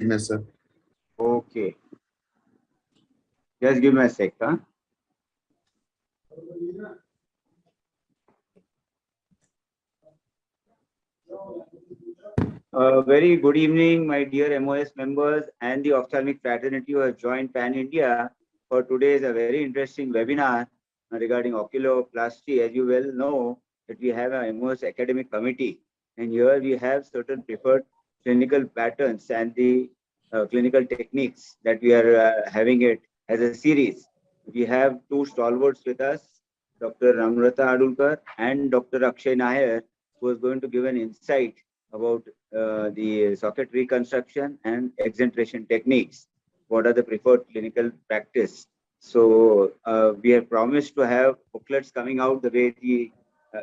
Yes, sir. Okay. Just give me a sec. Huh? Very good evening, my dear MOS members and the ophthalmic fraternity who have joined Pan India for today's a very interesting webinar regarding oculoplasty. As you well know, that we have a MOS academic committee, and here we have certain preferred clinical patterns and the clinical techniques that we are having it as a series. We have two stalwarts with us, Dr. Namrata Adulkar and Dr. Akshay Nair, who is going to give an insight about the socket reconstruction and exentration techniques. What are the preferred clinical practice? So we have promised to have booklets coming out the way the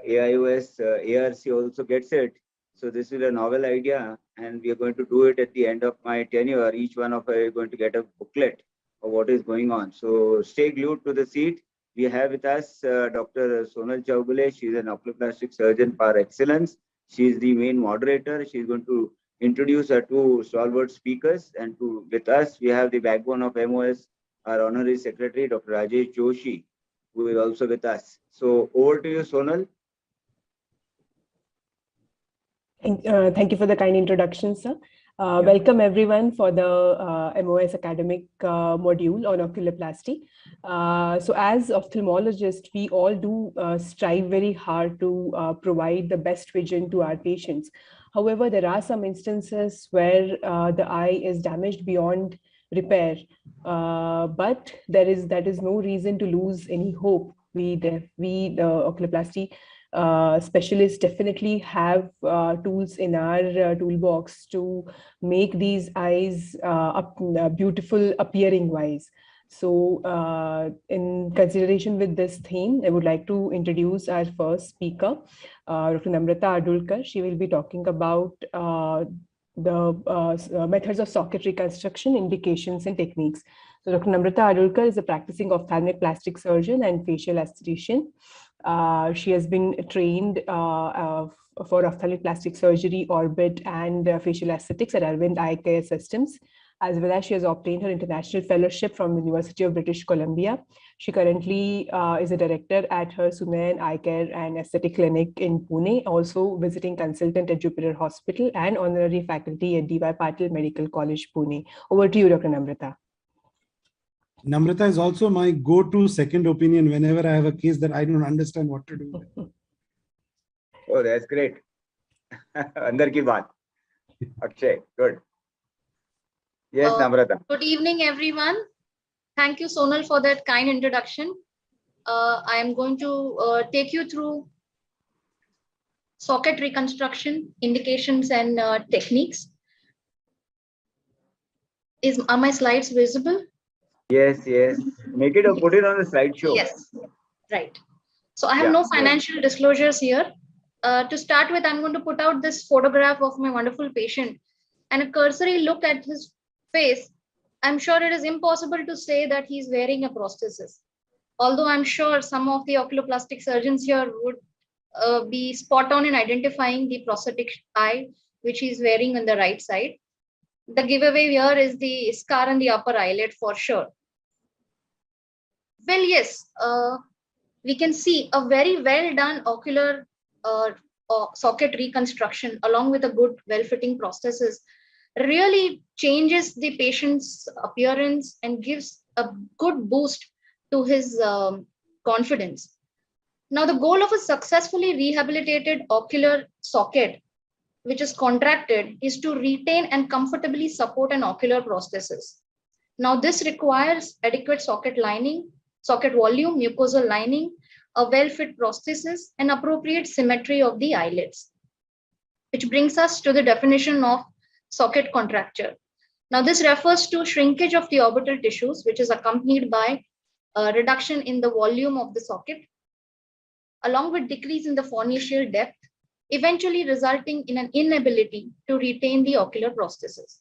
AIOS, ARC also gets it. So this is a novel idea, and we are going to do it at the end of my tenure. Each one of us is going to get a booklet of what is going on. So stay glued to the seat. We have with us Dr. Sonal Chaubale. She is an oculoplastic surgeon par excellence. She is the main moderator. She is going to introduce her two stalwart speakers. And with us, we have the backbone of MOS, our honorary secretary, Dr. Rajesh Joshi, who is also with us. So over to you, Sonal. Thank you for the kind introduction, sir. Welcome everyone for the MOS academic module on oculoplasty. So as ophthalmologists, we all do strive very hard to provide the best vision to our patients. However, there are some instances where the eye is damaged beyond repair, but that is no reason to lose any hope. We the oculoplasty specialists definitely have tools in our toolbox to make these eyes beautiful appearing wise. So in consideration with this theme, I would like to introduce our first speaker, Dr. Namrata Adulkar. She will be talking about the methods of socket reconstruction, indications and techniques. So Dr. Namrata Adulkar is a practicing ophthalmic plastic surgeon and facial aesthetician. She has been trained for ophthalmic plastic surgery, orbit, and facial aesthetics at Arvind Eye Care Systems, as well as she has obtained her international fellowship from the University of British Columbia. She currently is a director at her Sunayan Eye Care and Aesthetic Clinic in Pune, also visiting consultant at Jupiter Hospital and honorary faculty at D.Y. Patil Medical College, Pune. Over to you, Dr. Namrata. Namrata is also my go-to second opinion whenever I have a case that I don't understand what to do. Oh, that's great. Andar ki baat. Akshay, good. Yes, Namrata. Good evening, everyone. Thank you, Sonal, for that kind introduction. I am going to take you through socket reconstruction, indications, and techniques. Are my slides visible? Yes, yes. Make it or put it on the slideshow. Yes, right. So I have no financial disclosures here. To start with, I'm going to put out this photograph of my wonderful patient, and a cursory look at his face. I'm sure it is impossible to say that he's wearing a prosthesis. Although I'm sure some of the oculoplastic surgeons here would be spot on in identifying the prosthetic eye, which he's wearing on the right side. The giveaway here is the scar on the upper eyelid for sure. Well, yes, we can see a very well done ocular socket reconstruction along with a good well-fitting prosthesis really changes the patient's appearance and gives a good boost to his confidence. Now, the goal of a successfully rehabilitated ocular socket, which is contracted, is to retain and comfortably support an ocular prosthesis. Now, this requires adequate socket lining, socket volume, mucosal lining, a well-fit prosthesis, and appropriate symmetry of the eyelids, which brings us to the definition of socket contracture. Now, this refers to shrinkage of the orbital tissues, which is accompanied by a reduction in the volume of the socket, along with decrease in the fornical depth, eventually resulting in an inability to retain the ocular prosthesis.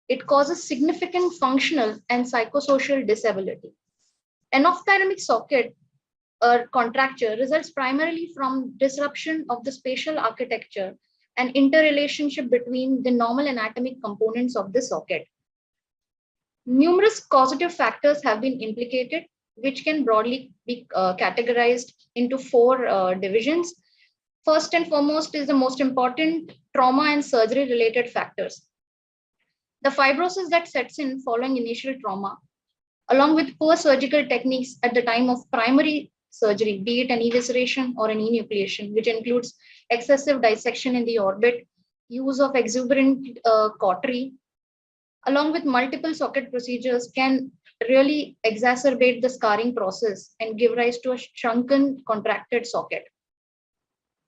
It causes significant functional and psychosocial disability. An ophthalmic socket contracture results primarily from disruption of the spatial architecture and interrelationship between the normal anatomic components of the socket. Numerous causative factors have been implicated, which can broadly be categorized into four divisions. First and foremost is the most important, trauma and surgery related factors. The fibrosis that sets in following initial trauma, along with poor surgical techniques at the time of primary surgery, be it an evisceration or an enucleation, which includes excessive dissection in the orbit, use of exuberant cautery, along with multiple socket procedures, can really exacerbate the scarring process and give rise to a shrunken, contracted socket.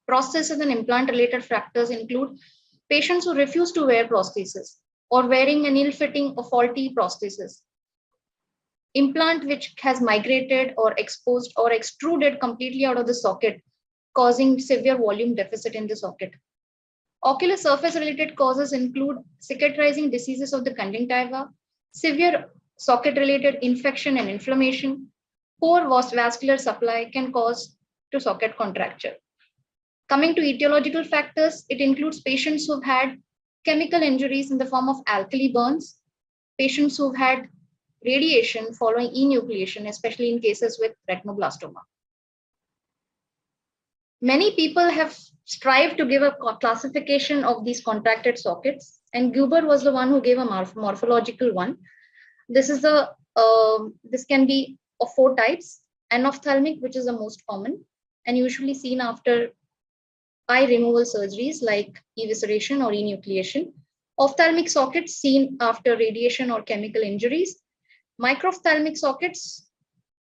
Prosthesis and implant-related factors include patients who refuse to wear prosthesis or wearing an ill-fitting or faulty prosthesis, implant which has migrated or exposed or extruded completely out of the socket, causing severe volume deficit in the socket. Ocular surface related causes include cicatrizing diseases of the conjunctiva, severe socket related infection and inflammation. Poor vascular supply can cause to socket contracture. Coming to etiological factors, it includes patients who've had chemical injuries in the form of alkali burns, patients who've had radiation following enucleation, especially in cases with retinoblastoma. Many people have strived to give a classification of these contracted sockets, and Guber was the one who gave a morphological one. This is this can be of four types: anophthalmic, which is the most common and usually seen after eye removal surgeries like evisceration or enucleation; ophthalmic sockets seen after radiation or chemical injuries; microphthalmic sockets,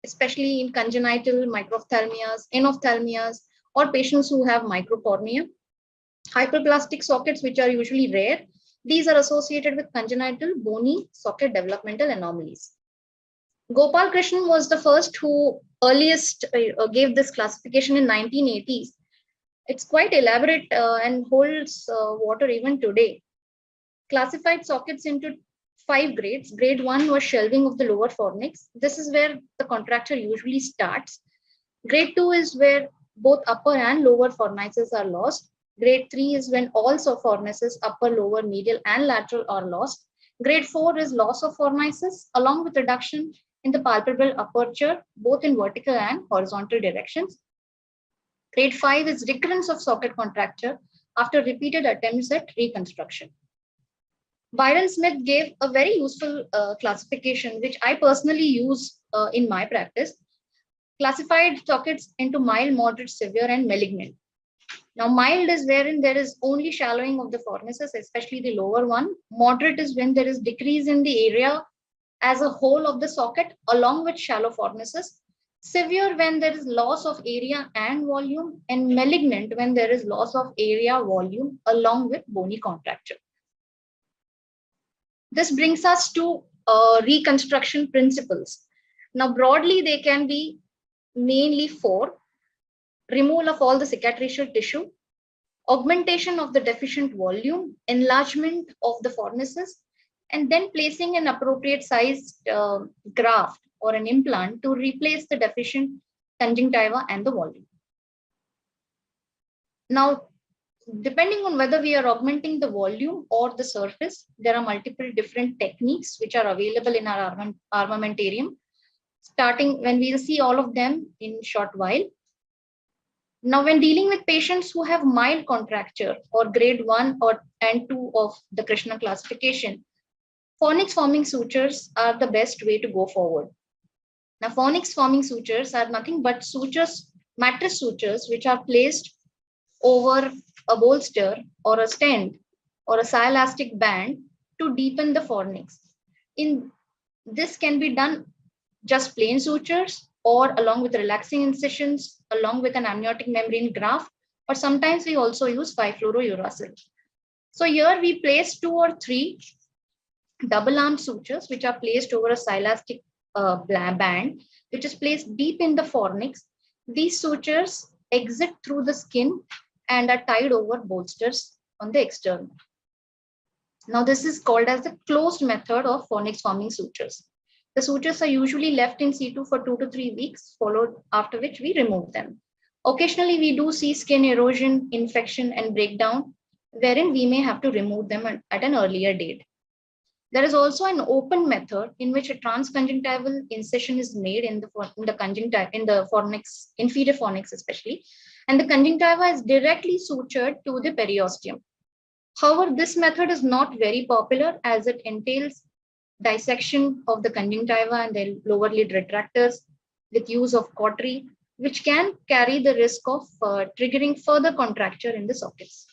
especially in congenital microphthalmias, enophthalmias, or patients who have microcornea; hyperplastic sockets, which are usually rare. These are associated with congenital bony socket developmental anomalies. Gopal Krishnan was the first who earliest gave this classification in 1980s. It's quite elaborate and holds water even today. Classified sockets into 5 grades. Grade 1 was shelving of the lower fornix. This is where the contracture usually starts. Grade 2 is where both upper and lower fornices are lost. Grade 3 is when all fornices, upper, lower, medial, and lateral are lost. Grade 4 is loss of fornices along with reduction in the palpebral aperture, both in vertical and horizontal directions. Grade 5 is recurrence of socket contracture after repeated attempts at reconstruction. Byron Smith gave a very useful classification, which I personally use in my practice. Classified sockets into mild, moderate, severe, and malignant. Now, mild is wherein there is only shallowing of the fornices, especially the lower one. Moderate is when there is decrease in the area as a whole of the socket along with shallow fornices. Severe when there is loss of area and volume, and malignant when there is loss of area, volume along with bony contracture. This brings us to reconstruction principles. Now, broadly, they can be mainly 4: removal of all the cicatricial tissue, augmentation of the deficient volume, enlargement of the fornices, and then placing an appropriate sized graft or an implant to replace the deficient conjunctiva and the volume. Now, depending on whether we are augmenting the volume or the surface, there are multiple different techniques which are available in our armamentarium, starting when we will see all of them in a short while. Now, when dealing with patients who have mild contracture or grade 1 and 2 of the Krishna classification, fornix forming sutures are the best way to go forward. Now, fornix forming sutures are nothing but sutures, mattress sutures, which are placed over a bolster or a stent or a scielastic band to deepen the fornix. This can be done just plain sutures or along with relaxing incisions, along with an amniotic membrane graft, or sometimes we also use 5-fluorouracil. So here we place 2 or 3 double-armed sutures which are placed over a scielastic band, which is placed deep in the fornix. These sutures exit through the skin and are tied over bolsters on the external. Now, this is called as the closed method of fornix forming sutures. The sutures are usually left in situ for 2 to 3 weeks, followed after which we remove them. Occasionally, we do see skin erosion, infection, and breakdown wherein we may have to remove them at an earlier date. There is also an open method in which a transconjunctival incision is made in the conjunctiva, in the fornix, inferior fornix especially, and the conjunctiva is directly sutured to the periosteum. However, this method is not very popular as it entails dissection of the conjunctiva and the lower lid retractors with use of cautery, which can carry the risk of triggering further contracture in the sockets.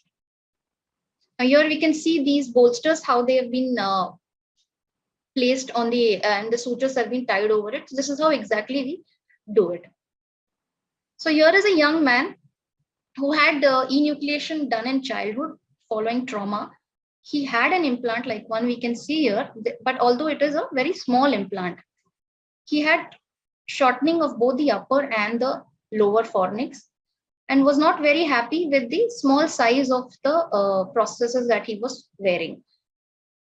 Now here we can see these bolsters, how they have been placed on the, and the sutures have been tied over it. So this is how exactly we do it. So here is a young man who had enucleation done in childhood following trauma. He had an implant like one we can see here, but although it is a very small implant, he had shortening of both the upper and the lower fornix and was not very happy with the small size of the prosthesis that he was wearing.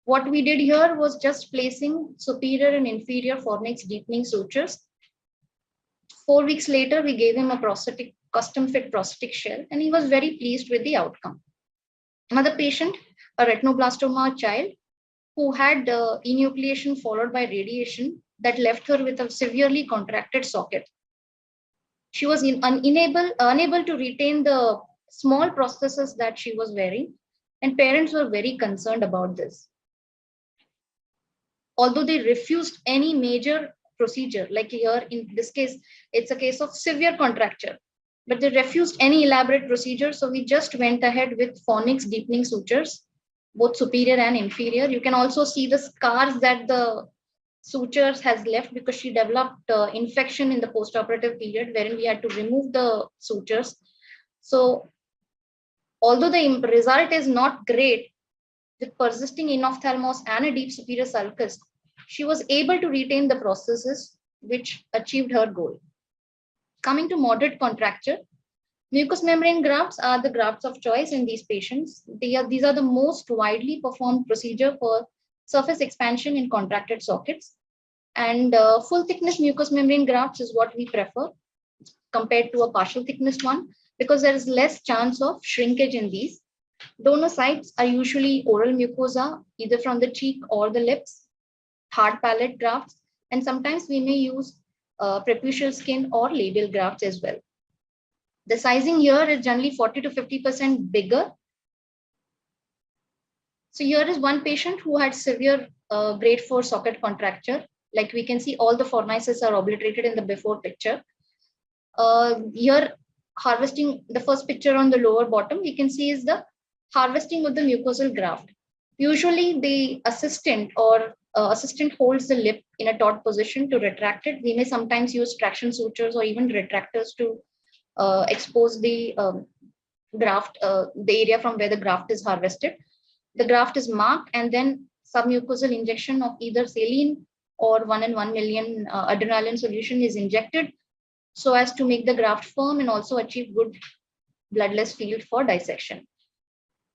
What we did here was just placing superior and inferior fornix deepening sutures. 4 weeks later, we gave him a prosthetic, custom fit prosthetic shell, and he was very pleased with the outcome. Another patient, a retinoblastoma child, who had enucleation followed by radiation that left her with a severely contracted socket. She was unable to retain the small prosthesis that she was wearing, and parents were very concerned about this. Although they refused any major procedure, like here in this case, it's a case of severe contracture, but they refused any elaborate procedure. So we just went ahead with fornix deepening sutures, both superior and inferior. You can also see the scars that the sutures has left because she developed infection in the postoperative period wherein we had to remove the sutures. So although the result is not great, with persisting inophthalmos and a deep superior sulcus, she was able to retain the prosthesis, which achieved her goal. Coming to moderate contracture, mucous membrane grafts are the grafts of choice in these patients. These are the most widely performed procedure for surface expansion in contracted sockets. And full thickness mucous membrane grafts is what we prefer compared to a partial thickness one, because there is less chance of shrinkage in these. Donor sites are usually oral mucosa, either from the cheek or the lips, hard palate grafts, and sometimes we may use preputial skin or labial grafts as well. The sizing here is generally 40 to 50% bigger. So here is one patient who had severe grade 4 socket contracture. Like we can see, all the fornices are obliterated in the before picture. Here, harvesting, the first picture on the lower bottom, we can see is the harvesting of the mucosal graft. Usually the assistant or assistant holds the lip in a taut position to retract it. We may sometimes use traction sutures or even retractors to expose the graft, the area from where the graft is harvested. The graft is marked and then submucosal injection of either saline or 1 in 1 million adrenaline solution is injected so as to make the graft firm and also achieve good bloodless field for dissection.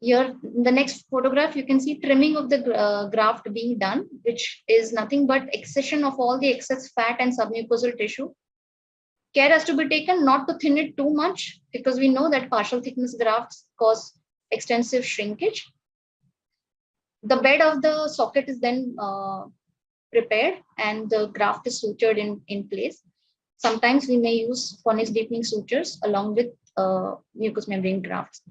Here, in the next photograph, you can see trimming of the graft being done, which is nothing but excision of all the excess fat and submucosal tissue. Care has to be taken not to thin it too much because we know that partial thickness grafts cause extensive shrinkage. The bed of the socket is then prepared and the graft is sutured in place. Sometimes we may use fornix deepening sutures along with mucous membrane grafts.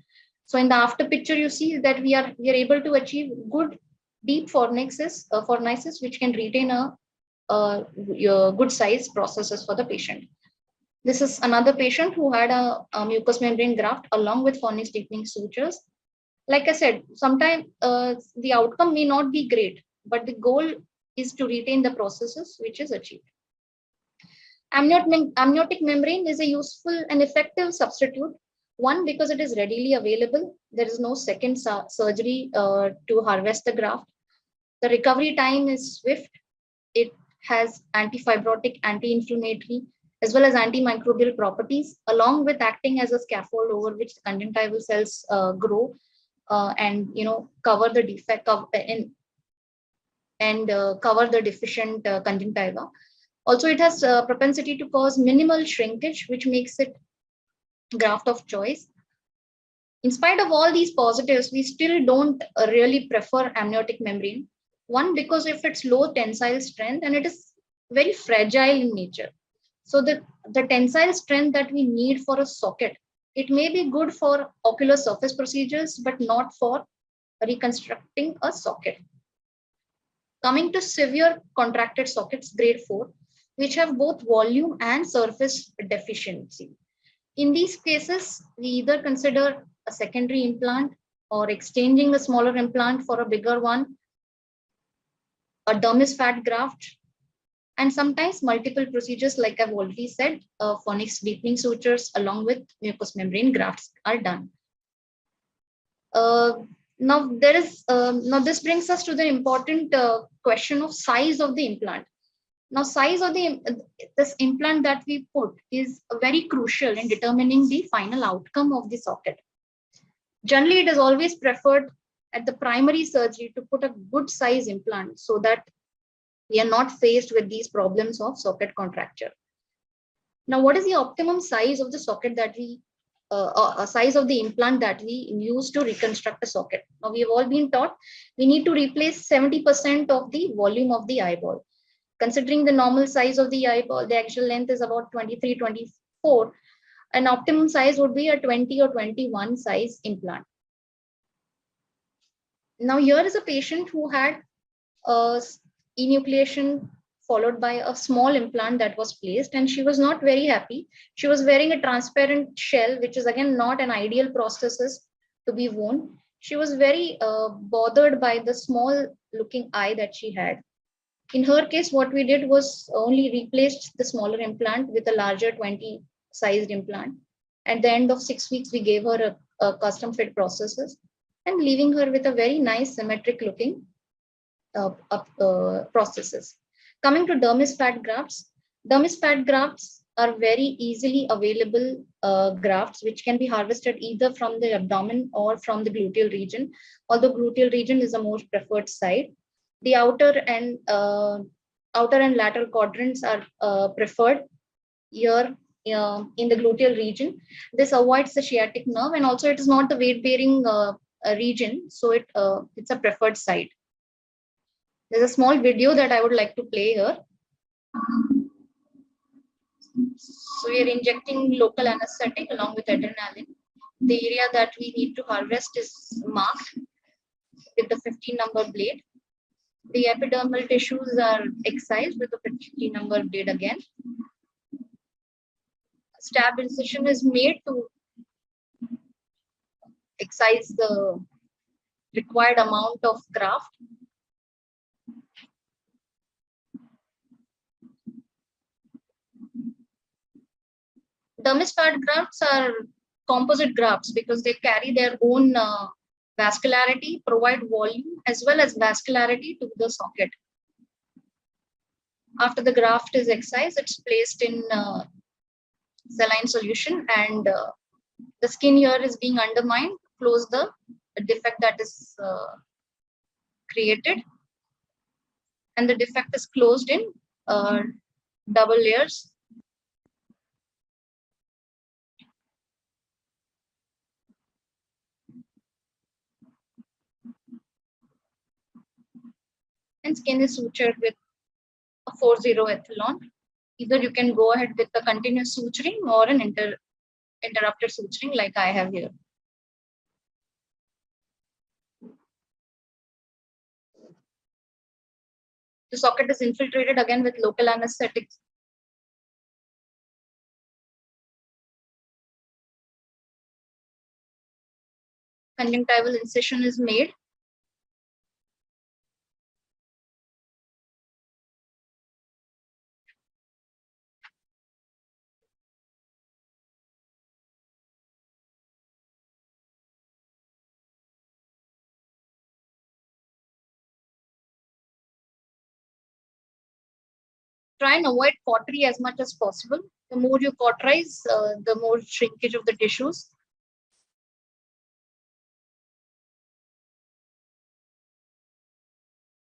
So in the after picture, you see that we are able to achieve good deep fornices which can retain a good size prosthesis for the patient. This is another patient who had a mucous membrane graft along with fornix deepening sutures. Like I said, sometimes the outcome may not be great, but the goal is to retain the prosthesis which is achieved. Amniotic membrane is a useful and effective substitute. One, because it is readily available. There is no second surgery to harvest the graft. The recovery time is swift. It has antifibrotic, anti-inflammatory, as well as antimicrobial properties, along with acting as a scaffold over which the conjunctival cells grow and cover the defect cover the deficient conjunctiva. Also, it has propensity to cause minimal shrinkage, which makes it graft of choice. In spite of all these positives, we still don't really prefer amniotic membrane. One, because of its low tensile strength and it is very fragile in nature. So the tensile strength that we need for a socket, it may be good for ocular surface procedures, but not for reconstructing a socket. Coming to severe contracted sockets, grade 4, which have both volume and surface deficiency. In these cases, we either consider a secondary implant or exchanging a smaller implant for a bigger one, a dermis fat graft, and sometimes multiple procedures, like I've already said, phonics deepening sutures along with mucous membrane grafts are done. Now this brings us to the important question of size of the implant. Now, size of this implant that we put is very crucial in determining the final outcome of the socket. Generally, it is always preferred at the primary surgery to put a good size implant so that we are not faced with these problems of socket contracture. Now, what is the optimum size of the socket that we size of the implant that we use to reconstruct a socket? Now, we have all been taught we need to replace 70% of the volume of the eyeball. Considering the normal size of the eyeball, the actual length is about 23, 24. An optimum size would be a 20 or 21 size implant. Now, here is a patient who had enucleation followed by a small implant that was placed, and she was not very happy. She was wearing a transparent shell, which is again not an ideal prosthesis to be worn. She was very bothered by the small looking eye that she had. In her case, what we did was only replaced the smaller implant with a larger 20 sized implant. At the end of 6 weeks, we gave her a custom fit prosthesis and leaving her with a very nice symmetric looking prosthesis. Coming to dermis fat grafts are very easily available grafts which can be harvested either from the abdomen or from the gluteal region, although gluteal region is the most preferred site. The outer and lateral quadrants are preferred here in the gluteal region. This avoids the sciatic nerve, and also it is not the weight-bearing region, so it's a preferred site. There's a small video that I would like to play here. So we are injecting local anesthetic along with adrenaline. The area that we need to harvest is marked with the 15 number blade. The epidermal tissues are excised with the 50 number blade again. Stab incision is made to excise the required amount of graft. Dermis fat grafts are composite grafts because they carry their own vascularity, provide volume as well as vascularity to the socket. After the graft is excised, it's placed in saline solution, and the skin here is being undermined to close the defect that is created, and the defect is closed in double layers. And skin is sutured with a 4-0 ethanol. Either you can go ahead with the continuous suturing or an interrupted suturing like I have here. The socket is infiltrated again with local anesthetics. Conjunctival incision is made. Try and avoid cautery as much as possible. The more you cauterize, the more shrinkage of the tissues.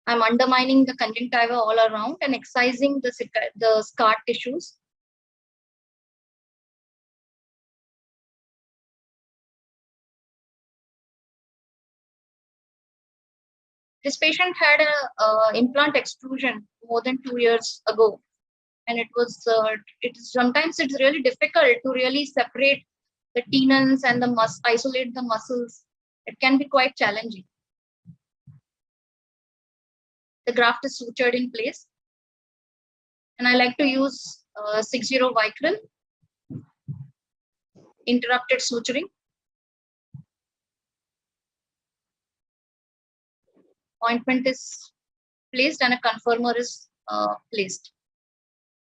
I'm undermining the conjunctiva all around and excising the scar tissues. This patient had a implant extrusion more than 2 years ago, and sometimes it's really difficult to really separate the tenons and isolate the muscles. It can be quite challenging. The graft is sutured in place, and I like to use 60 Vicryl interrupted suturing. Ointment is placed and a conformer is placed,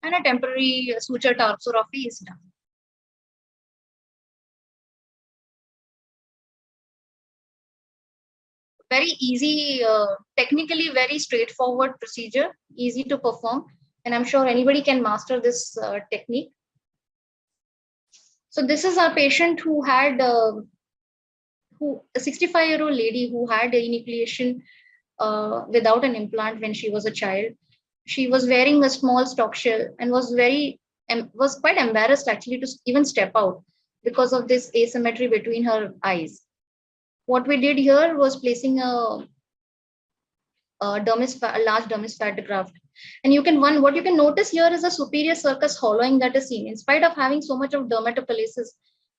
and a temporary suture torsorrhaphy is done. Very easy, technically very straightforward procedure, easy to perform, and I'm sure anybody can master this technique. So this is our patient who had a 65-year-old lady who had enucleation without an implant when she was a child. She was wearing a small stock shell and was quite embarrassed actually to even step out because of this asymmetry between her eyes. What we did here was placing a large dermis fat graft. And what you can notice here is a superior sulcus hollowing that is seen. In spite of having so much of dermatoparesis,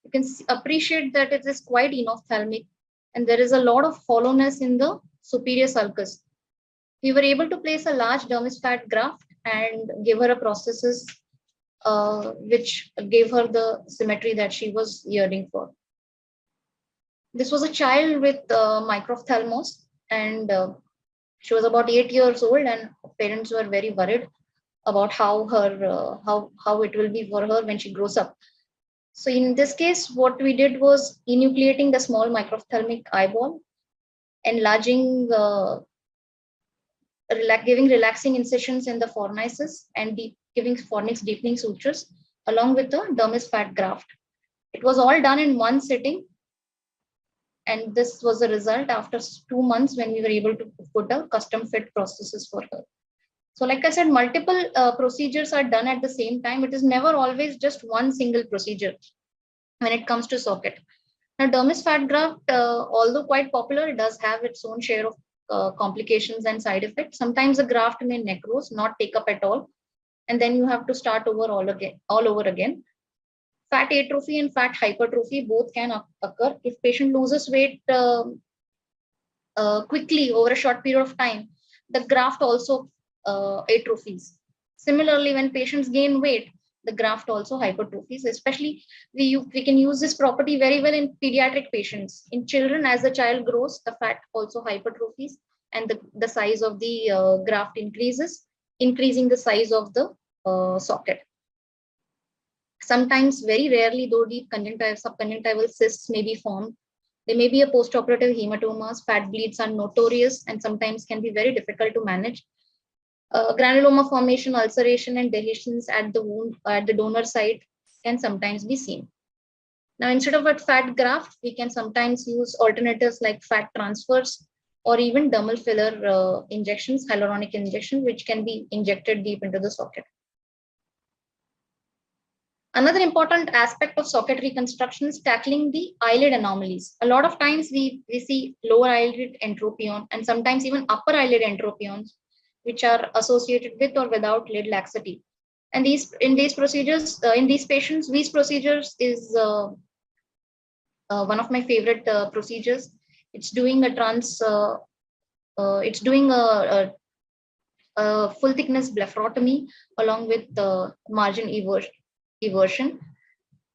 you can appreciate that it is quite enophthalmic, and there is a lot of hollowness in the superior sulcus. We were able to place a large dermis fat graft and give her a prosthesis which gave her the symmetry that she was yearning for. This was a child with microphthalmos, and she was about 8 years old, and parents were very worried about how it will be for her when she grows up. So in this case, what we did was enucleating the small microphthalmic eyeball, enlarging, giving relaxing incisions in the fornices, and giving fornix deepening sutures along with the dermis fat graft. It was all done in one sitting. And this was the result after 2 months when we were able to put a custom fit prosthesis for her. So like I said, multiple procedures are done at the same time. It is never always just one single procedure when it comes to socket. Now, dermis fat graft, although quite popular, it does have its own share of complications and side effects. Sometimes the graft may necrose, not take up at all, and then you have to start all over again. Fat atrophy and fat hypertrophy both can occur. If patient loses weight quickly over a short period of time, the graft also atrophies. Similarly, when patients gain weight, the graft also hypertrophies. Especially, we can use this property very well in pediatric patients. In children, as the child grows, the fat also hypertrophies, and the size of the graft increases, increasing the size of the socket. Sometimes, very rarely, though, deep subconjunctival cysts may be formed. There may be a postoperative hematomas. Fat bleeds are notorious and sometimes can be very difficult to manage. Granuloma formation, ulceration, and dehiscence at the wound at the donor site can sometimes be seen. Now, instead of a fat graft, we can sometimes use alternatives like fat transfers or even dermal filler injections, hyaluronic injection, which can be injected deep into the socket. Another important aspect of socket reconstruction is tackling the eyelid anomalies. A lot of times we see lower eyelid entropion and sometimes even upper eyelid entropions, which are associated with or without lid laxity. And in these patients, these procedures is one of my favorite procedures. It's doing a full thickness blepharotomy along with the margin eversion,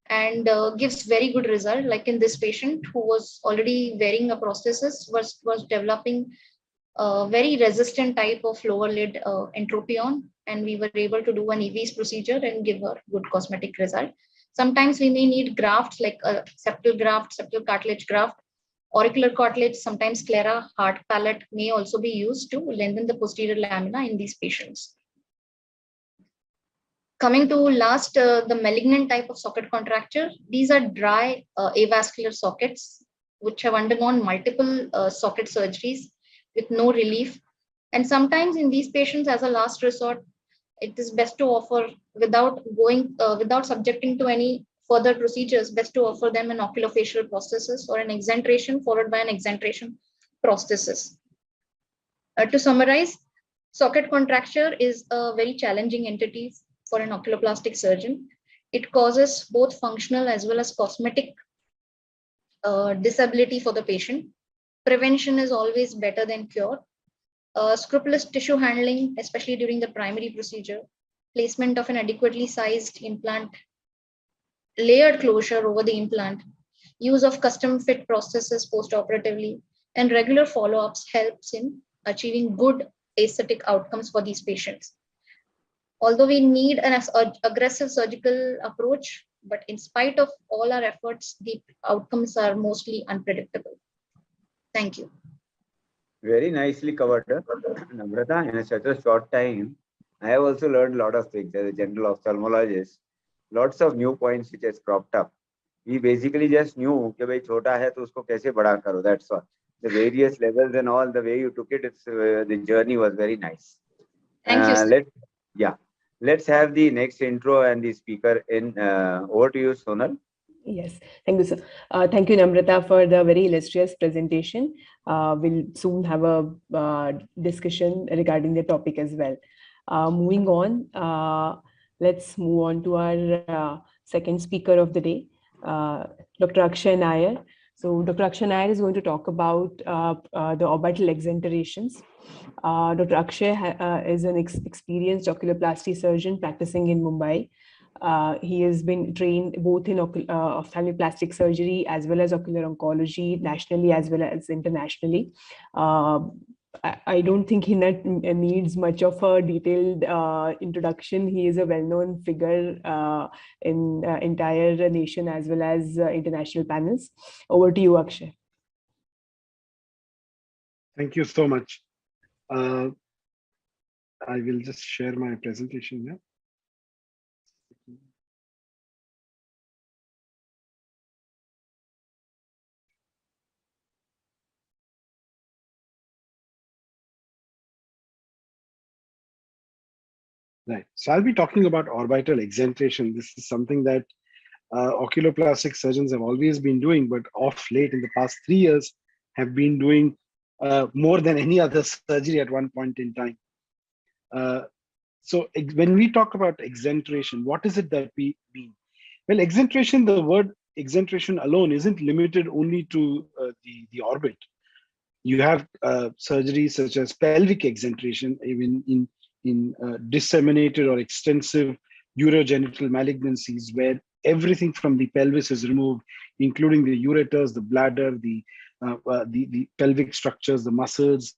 and gives very good result. Like in this patient who was already wearing a prosthesis, was developing a very resistant type of lower lid entropion, and we were able to do an EVS procedure and give a good cosmetic result. Sometimes we may need grafts like a septal graft, septal cartilage graft, auricular cartilage, sometimes sclera, hard palate may also be used to lengthen the posterior lamina in these patients. Coming to last, the malignant type of socket contracture. These are dry avascular sockets which have undergone multiple socket surgeries with no relief. And sometimes in these patients, as a last resort, it is best to offer, without subjecting to any further procedures, best to offer them an oculofacial prosthesis or an exentration followed by an exentration prosthesis. To summarize, socket contracture is a very challenging entity for an oculoplastic surgeon. It causes both functional as well as cosmetic disability for the patient. Prevention is always better than cure. Scrupulous tissue handling, especially during the primary procedure, placement of an adequately sized implant, layered closure over the implant, use of custom fit processes post-operatively, and regular follow-ups helps in achieving good aesthetic outcomes for these patients. Although we need an aggressive surgical approach, but in spite of all our efforts, the outcomes are mostly unpredictable. Thank you. Very nicely covered, Namrata. In such a short time, I have also learned a lot of things as a general ophthalmologist. Lots of new points which has cropped up. We basically just knew कि भाई छोटा है तो उसको कैसे बड़ा करो. That's all. The various levels and all, the way you took it, it's the journey was very nice. Thank you. Let's have the next intro and the speaker in. Over to you, Sonal. Yes, thank you, sir. Thank you, Namrata, for the very illustrious presentation. We'll soon have a discussion regarding the topic as well. Moving on, let's move on to our second speaker of the day, Dr. Akshay Nair. So Dr. Akshay Nair is going to talk about the orbital exenterations. Dr. Akshay is an experienced oculoplasty surgeon practicing in Mumbai. He has been trained both in ophthalmic plastic surgery as well as ocular oncology, nationally as well as internationally. I don't think he needs much of a detailed introduction. He is a well-known figure in entire nation as well as international panels. Over to you, Akshay. Thank you so much. I will just share my presentation now. Right. So I'll be talking about orbital exenteration. This is something that oculoplastic surgeons have always been doing, but of late in the past 3 years have been doing more than any other surgery at one point in time. So when we talk about exenteration, what is it that we mean? Well, exenteration, the word exenteration alone isn't limited only to the orbit. You have surgeries such as pelvic exenteration, even in disseminated or extensive urogenital malignancies, where everything from the pelvis is removed, including the ureters, the bladder, the pelvic structures, the muscles.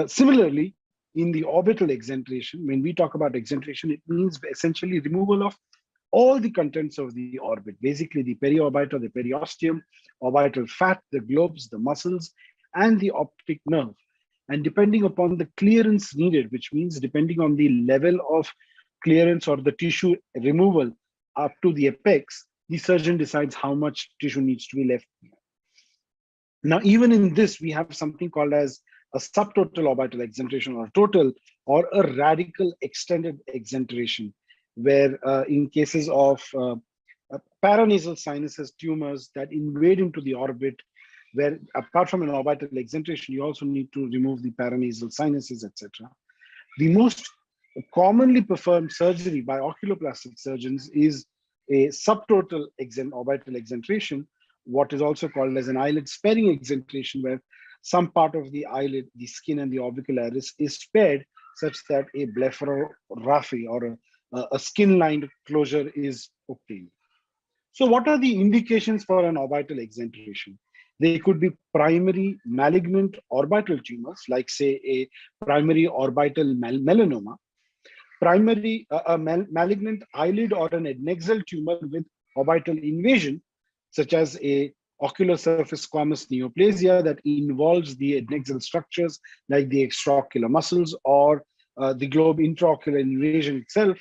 Similarly, in the orbital exenteration, when we talk about exenteration, it means essentially removal of all the contents of the orbit, basically the periorbiter, the periosteum, orbital fat, the globes, the muscles, and the optic nerve. And depending upon the clearance needed, which means depending on the level of clearance or the tissue removal up to the apex, the surgeon decides how much tissue needs to be left. Now, even in this, we have something called as a subtotal orbital exenteration, or total, or a radical extended exenteration, where in cases of paranasal sinuses tumors that invade into the orbit, where apart from an orbital exenteration, you also need to remove the paranasal sinuses, etc. The most commonly performed surgery by oculoplastic surgeons is a subtotal orbital exenteration, what is also called as an eyelid sparing exenteration, where some part of the eyelid, the skin and the orbicular iris is spared such that a blepharopathy or a skin-lined closure is obtained. So what are the indications for an orbital exenteration? They could be primary malignant orbital tumors, like say a primary orbital melanoma, primary malignant eyelid or an adnexal tumor with orbital invasion, such as a ocular surface squamous neoplasia that involves the adnexal structures like the extraocular muscles or the globe intraocular invasion itself.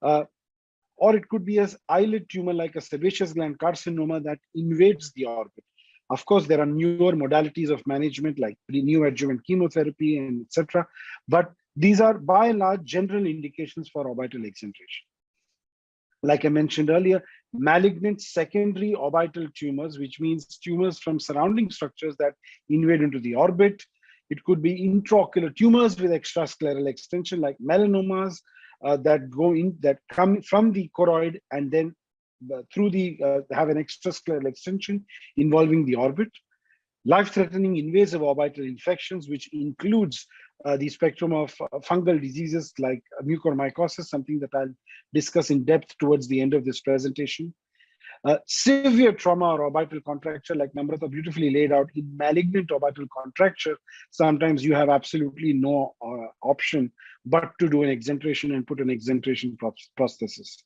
Or it could be an eyelid tumor like a sebaceous gland carcinoma that invades the orbit. Of course, there are newer modalities of management like neoadjuvant chemotherapy and etc. But these are by and large general indications for orbital exenteration. Like I mentioned earlier, malignant secondary orbital tumors, which means tumors from surrounding structures that invade into the orbit, It could be intraocular tumors with extrascleral extension, like melanomas that come from the choroid and then through the have an extrascleral extension involving the orbit. Life-threatening invasive orbital infections, which includes the spectrum of fungal diseases like mucormycosis, something that I'll discuss in depth towards the end of this presentation. Severe trauma or orbital contracture, like Namrata beautifully laid out, in malignant orbital contracture, sometimes you have absolutely no option but to do an exentration and put an exentration prosthesis.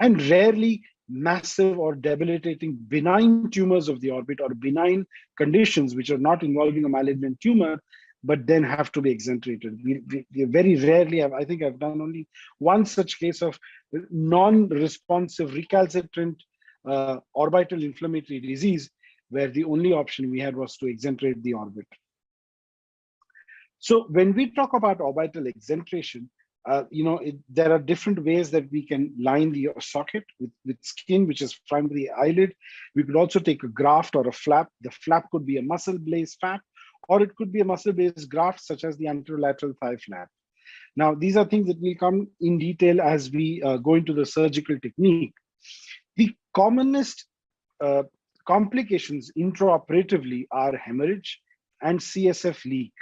And rarely massive or debilitating benign tumors of the orbit or benign conditions which are not involving a malignant tumor, but then have to be exenterated. We very rarely have, I think I've done only one such case of non-responsive recalcitrant orbital inflammatory disease, where the only option we had was to exentrate the orbit. So when we talk about orbital exentration, there are different ways that we can line the socket with skin, which is primarily the eyelid. We could also take a graft or a flap. The flap could be a muscle-based flap, or it could be a muscle-based graft, such as the anterolateral thigh flap. Now, these are things that will come in detail as we go into the surgical technique. The commonest complications intraoperatively are hemorrhage and CSF leak.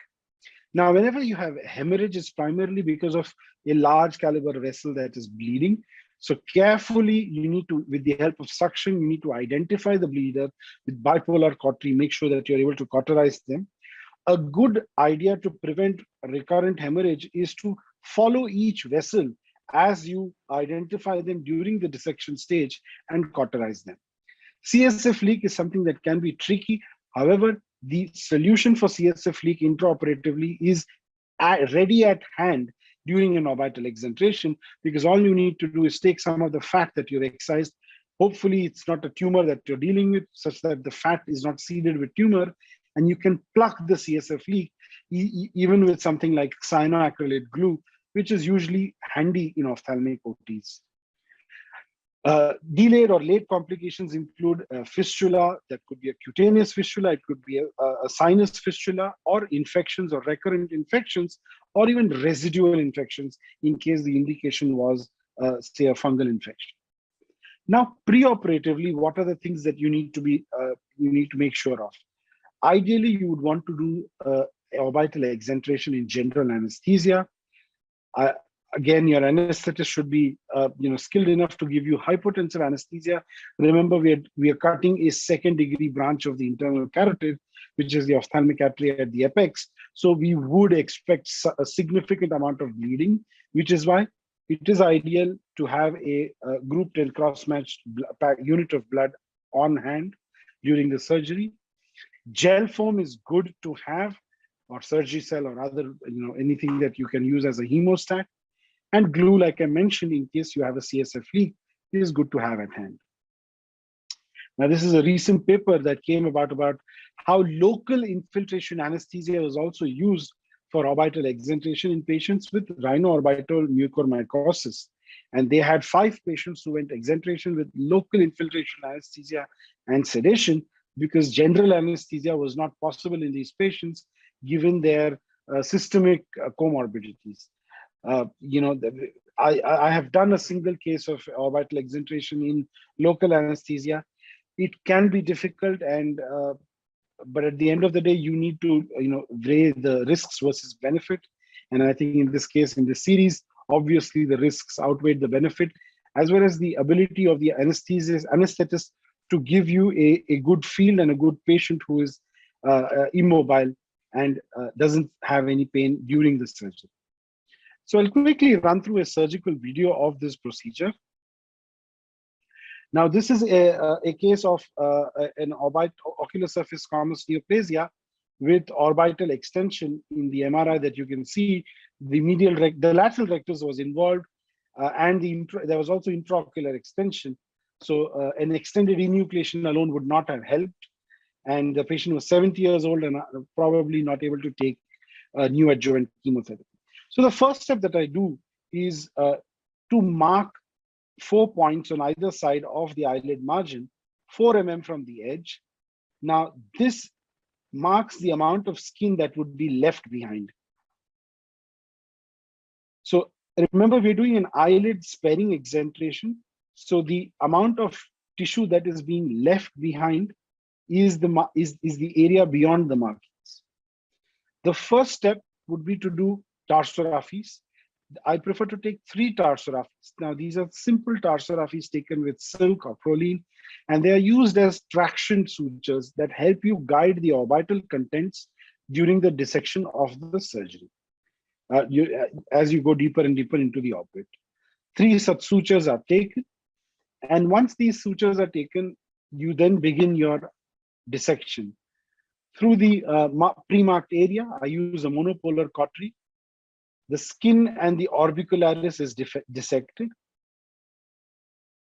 Now, whenever you have hemorrhage, it's primarily because of a large caliber vessel that is bleeding. So carefully, you need to, with the help of suction, you need to identify the bleeder with bipolar cautery, make sure that you're able to cauterize them. A good idea to prevent recurrent hemorrhage is to follow each vessel as you identify them during the dissection stage and cauterize them. CSF leak is something that can be tricky. However, the solution for CSF leak intraoperatively is ready at hand during an orbital exentration, because all you need to do is take some of the fat that you've excised. Hopefully, it's not a tumor that you're dealing with, such that the fat is not seeded with tumor, and you can pluck the CSF leak even with something like cyanoacrylate glue, which is usually handy in ophthalmic OTs. Delayed or late complications include fistula. That could be a cutaneous fistula, it could be a sinus fistula, or infections or recurrent infections, or even residual infections in case the indication was, say, a fungal infection. Now, preoperatively, what are the things that you need to make sure of? Ideally, you would want to do orbital exentration in general anesthesia. Again, your anesthetist should be skilled enough to give you hypotensive anesthesia. Remember, we are cutting a second-degree branch of the internal carotid, which is the ophthalmic artery at the apex. So we would expect a significant amount of bleeding, which is why it is ideal to have a grouped and cross-matched unit of blood on hand during the surgery. Gel foam is good to have, or Surgicel or other, anything that you can use as a hemostat. And glue, like I mentioned, in case you have a CSF leak, is good to have at hand. Now, this is a recent paper that came about how local infiltration anesthesia was also used for orbital exentration in patients with rhinoorbital mucormycosis. And they had 5 patients who went exentration with local infiltration anesthesia and sedation, because general anesthesia was not possible in these patients given their systemic comorbidities. I have done a single case of orbital exentration in local anesthesia. It can be difficult, and but at the end of the day, you need to weigh the risks versus benefit. And I think in this case, in this series, obviously the risks outweigh the benefit, as well as the ability of the anesthetist to give you a good field and a good patient who is immobile and doesn't have any pain during the surgery. So I'll quickly run through a surgical video of this procedure. Now, this is a case of an ocular surface squamous neoplasia with orbital extension in the MRI that you can see. The lateral rectus was involved, and there was also intraocular extension. So an extended enucleation alone would not have helped. And the patient was 70 years old and probably not able to take neoadjuvant chemotherapy. So the first step that I do is to mark 4 points on either side of the eyelid margin, 4 mm from the edge. Now, this marks the amount of skin that would be left behind. So remember, we're doing an eyelid sparing exentration. So the amount of tissue that is being left behind is the area beyond the markings. The first step would be to do tarsorrhaphies. I prefer to take 3 tarsorrhaphies. Now, these are simple tarsorrhaphies taken with silk or proline, and they are used as traction sutures that help you guide the orbital contents during the dissection of the surgery. As you go deeper and deeper into the orbit. 3 such sutures are taken, and once these sutures are taken, you then begin your dissection. Through the pre-marked area, I use a monopolar cautery. The skin and the orbicularis is dissected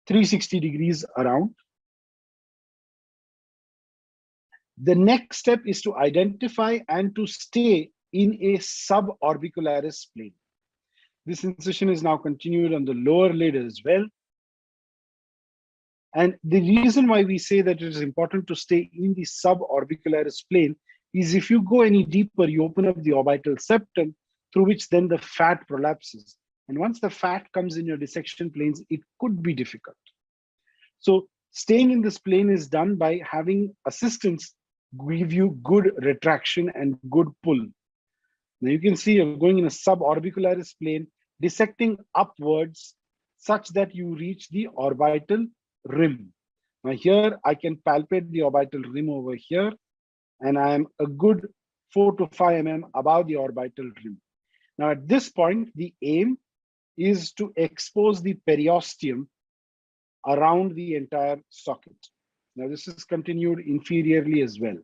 360 degrees around. The next step is to identify and to stay in a suborbicularis plane. This incision is now continued on the lower lid as well. And the reason why we say that it is important to stay in the suborbicularis plane is if you go any deeper, you open up the orbital septum, through which then the fat prolapses. And once the fat comes in your dissection planes, it could be difficult. So staying in this plane is done by having assistants give you good retraction and good pull. Now you can see you're going in a suborbicularis plane, dissecting upwards such that you reach the orbital rim. Now here I can palpate the orbital rim over here, and I am a good 4 to 5 mm above the orbital rim. Now at this point, the aim is to expose the periosteum around the entire socket. Now this is continued inferiorly as well.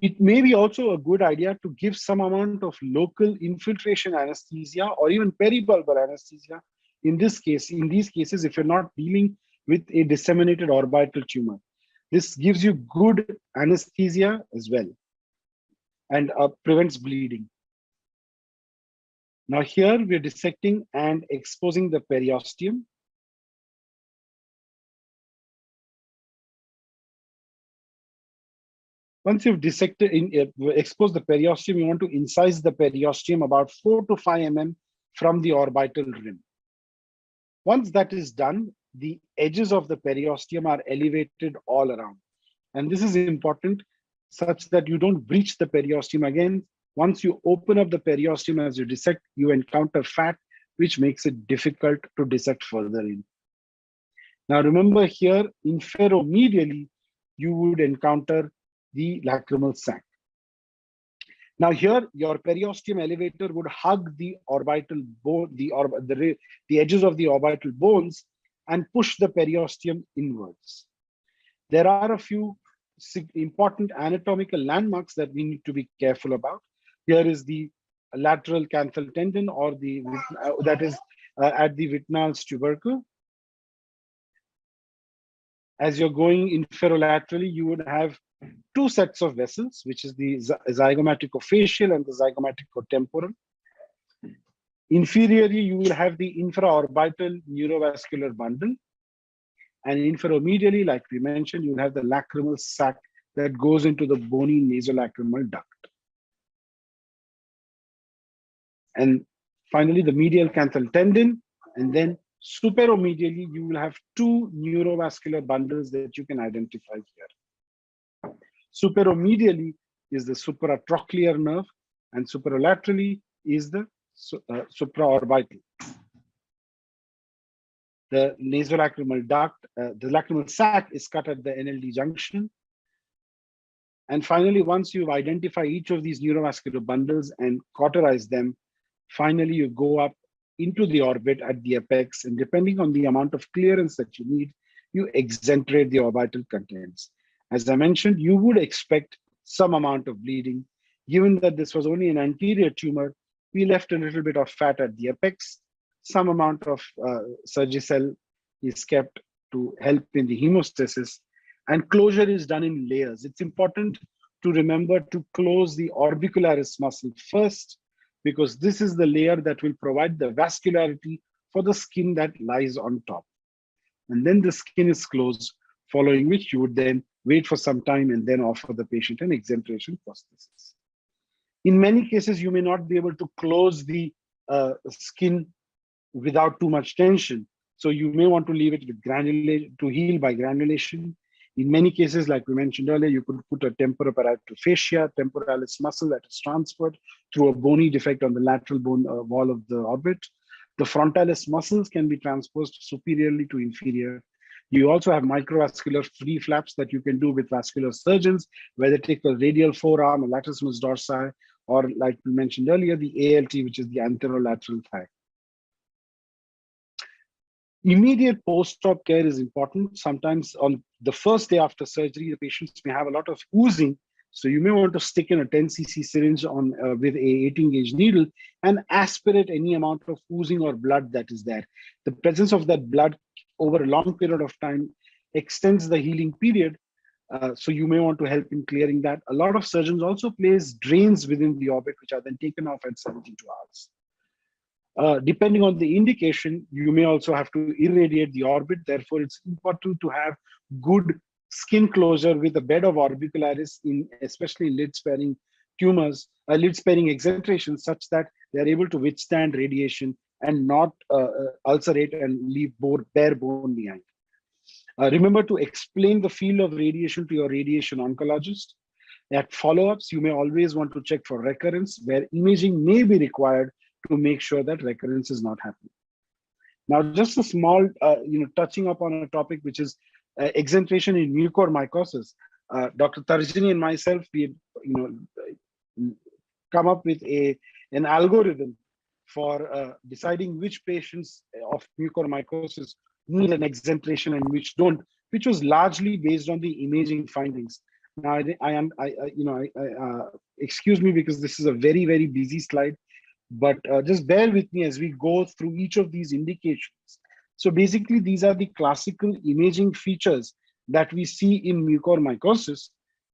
It may be also a good idea to give some amount of local infiltration anesthesia or even peribulbar anesthesia. In these cases, if you're not dealing with a disseminated orbital tumor, this gives you good anesthesia as well and prevents bleeding. Now here we're dissecting and exposing the periosteum. Once you've dissected, exposed the periosteum, you want to incise the periosteum about 4 to 5 mm from the orbital rim. Once that is done, the edges of the periosteum are elevated all around. And this is important such that you don't breach the periosteum again. Once you open up the periosteum as you dissect, you encounter fat, which makes it difficult to dissect further in. Now remember here, inferomedially, you would encounter the lacrimal sac. Now here, your periosteum elevator would hug the orbital bone, the edges of the orbital bones, and push the periosteum inwards. There are a few important anatomical landmarks that we need to be careful about. Here is the lateral canthal tendon, or that is at the Wittnall's tubercle. As you're going inferolaterally, you would have 2 sets of vessels, which is the zygomaticofacial and the zygomaticotemporal. Inferiorly, you will have the infraorbital neurovascular bundle. And inferomedially, like we mentioned, you will have the lacrimal sac that goes into the bony nasolacrimal duct. And finally, the medial canthal tendon. And then superomedially, you will have 2 neurovascular bundles that you can identify here. Superomedially is the supratrochlear nerve, and superolaterally is the supraorbital. The nasolacrimal duct, the lacrimal sac is cut at the NLD junction. And finally, once you've identified each of these neurovascular bundles and cauterize them, finally you go up into the orbit at the apex, and depending on the amount of clearance that you need, you exenterate the orbital contents. As I mentioned, you would expect some amount of bleeding. Given that this was only an anterior tumor, we left a little bit of fat at the apex. Some amount of Surgicel is kept to help in the hemostasis, and closure is done in layers. It's important to remember to close the orbicularis muscle first, because this is the layer that will provide the vascularity for the skin that lies on top. And then the skin is closed, following which you would then wait for some time, and then offer the patient an exentration prosthesis. In many cases, you may not be able to close the skin without too much tension. So you may want to leave it with granulation to heal by granulation. In many cases, like we mentioned earlier, you could put a temporoparietal fascia, temporalis muscle that is transferred through a bony defect on the lateral bone wall of the orbit. The frontalis muscles can be transposed superiorly to inferior. You also have microvascular free flaps that you can do with vascular surgeons, whether take a radial forearm, a latissimus dorsi, or like we mentioned earlier, the ALT, which is the anterolateral thigh. Immediate post-op care is important. Sometimes on the first day after surgery, the patients may have a lot of oozing. So you may want to stick in a 10 cc syringe on with a 18 gauge needle and aspirate any amount of oozing or blood that is there. The presence of that blood over a long period of time extends the healing period. So you may want to help in clearing that. A lot of surgeons also place drains within the orbit, which are then taken off at 72 hours. Depending on the indication, you may also have to irradiate the orbit. Therefore, it's important to have good skin closure with a bed of orbicularis, especially lid-sparing tumors, lid-sparing exentrations, such that they're able to withstand radiation and not ulcerate and leave bare bone behind. Remember to explain the field of radiation to your radiation oncologist. At follow-ups, you may always want to check for recurrence, where imaging may be required to make sure that recurrence is not happening. Now, just a small, touching upon a topic which is exentration in mucormycosis. Dr. Tarjini and myself, we had, come up with an algorithm for deciding which patients of mucormycosis need an exentration and which don't, which was largely based on the imaging findings. Now, excuse me because this is a very, very busy slide, but just bear with me as we go through each of these indications. So basically, these are the classical imaging features that we see in mucormycosis,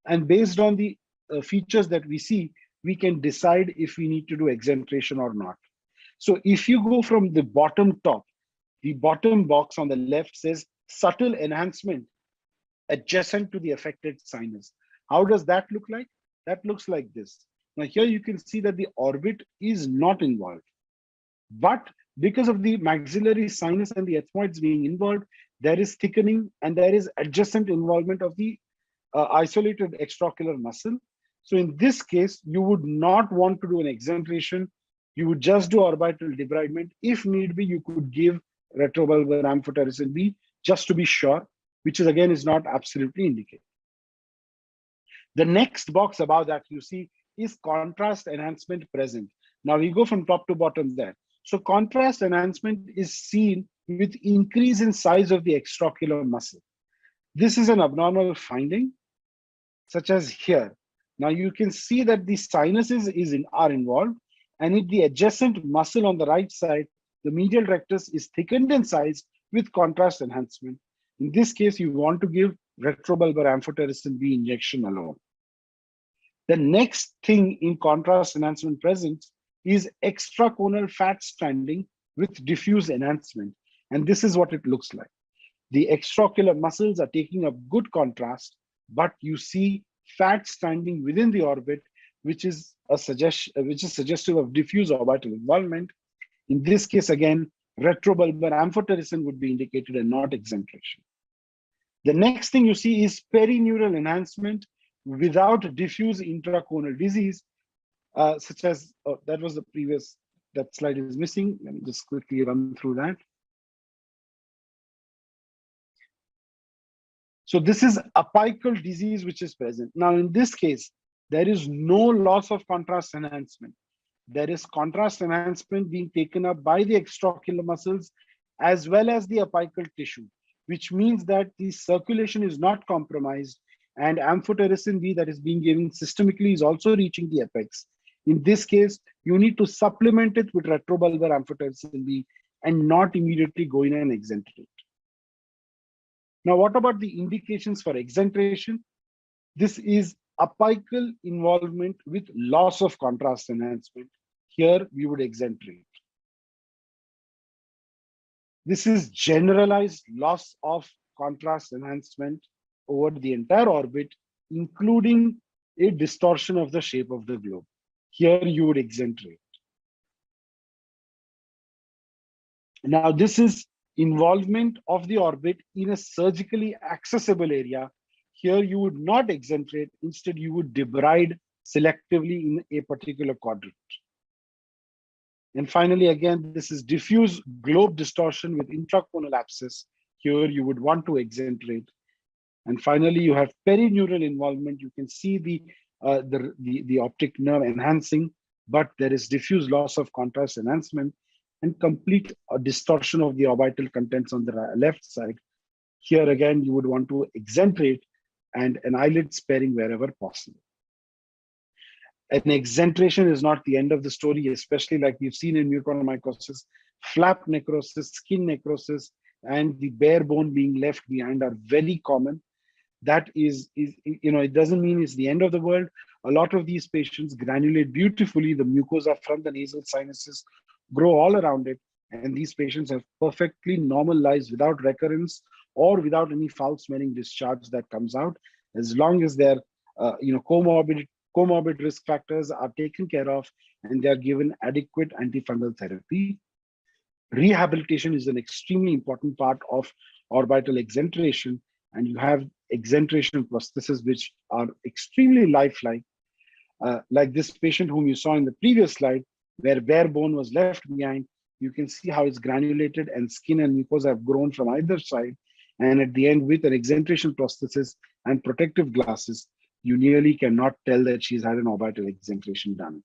and based on the features that we see, we can decide if we need to do exentration or not. So if you go from the bottom top, the bottom box on the left says subtle enhancement adjacent to the affected sinus. How does that look like? That looks like this. Now here you can see that the orbit is not involved, but because of the maxillary sinus and the ethmoids being involved, there is thickening and there is adjacent involvement of the isolated extraocular muscle. So in this case, you would not want to do an exentration. You would just do orbital debridement. If need be, you could give retrobulbar amphotericin B just to be sure, which is again is not absolutely indicated. The next box above that you see is contrast enhancement present. Now we go from top to bottom there. So contrast enhancement is seen with increase in size of the extraocular muscle. This is an abnormal finding, such as here. Now you can see that the sinuses are involved, and if the adjacent muscle on the right side, the medial rectus is thickened in size with contrast enhancement. In this case, you want to give retrobulbar amphotericin B injection alone. The next thing in contrast enhancement present is extraconal fat stranding with diffuse enhancement. And this is what it looks like. The extraocular muscles are taking up good contrast, but you see fat stranding within the orbit, which is suggestive of diffuse orbital involvement. In this case, again, retrobulbar amphotericin would be indicated and not exentration. The next thing you see is perineural enhancement without diffuse intraconal disease, such as, that was the previous, that slide is missing. Let me just quickly run through that. So this is apical disease which is present. Now in this case, there is no loss of contrast enhancement. There is contrast enhancement being taken up by the extraocular muscles as well as the apical tissue, which means that the circulation is not compromised, and amphotericin B that is being given systemically is also reaching the apex. In this case, you need to supplement it with retrobulbar amphotericin B and not immediately go in and exentrate. Now, what about the indications for exentration? This is apical involvement with loss of contrast enhancement. Here, we would exentrate. This is generalized loss of contrast enhancement over the entire orbit, including a distortion of the shape of the globe. Here you would exenterate. Now, this is involvement of the orbit in a surgically accessible area. Here you would not exenterate, instead you would debride selectively in a particular quadrant. And finally, again, this is diffuse globe distortion with intraconal abscess. Here you would want to exenterate. And finally, you have perineural involvement. You can see the optic nerve enhancing, but there is diffuse loss of contrast enhancement and complete distortion of the orbital contents on the left side. Here again, you would want to exenterate and an eyelid sparing wherever possible. An exenteration is not the end of the story, especially like we've seen in mucormycosis. Flap necrosis, skin necrosis, and the bare bone being left behind are very common. That is, it doesn't mean it's the end of the world. A lot of these patients granulate beautifully. The mucosa from the nasal sinuses grow all around it, and these patients have perfectly normal lives without recurrence or without any foul-smelling discharge that comes out, as long as their comorbid risk factors are taken care of and they are given adequate antifungal therapy. Rehabilitation is an extremely important part of orbital exenteration, and you have exenteration prostheses which are extremely lifelike, like this patient whom you saw in the previous slide, where bare bone was left behind. You can see how it's granulated and skin and mucosa have grown from either side. And at the end, with an exenteration prosthesis and protective glasses, you nearly cannot tell that she's had an orbital exenteration done.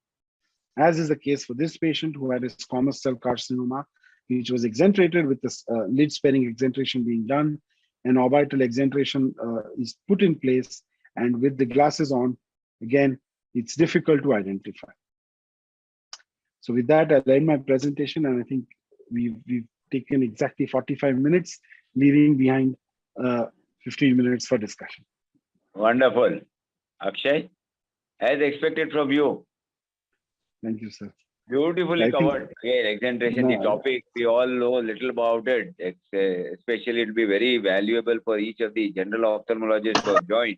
As is the case for this patient who had a squamous cell carcinoma, which was exenterated with this lid sparing exenteration being done. An orbital exenteration is put in place, and with the glasses on, again, it's difficult to identify. So with that, I'll end my presentation, and I think we've taken exactly 45 minutes, leaving behind 15 minutes for discussion. Wonderful. Akshay, as expected from you. Thank you, sir. Beautifully covered. Again, exenteration, the topic, we all know little about it. Especially, it will be very valuable for each of the general ophthalmologists who have joined.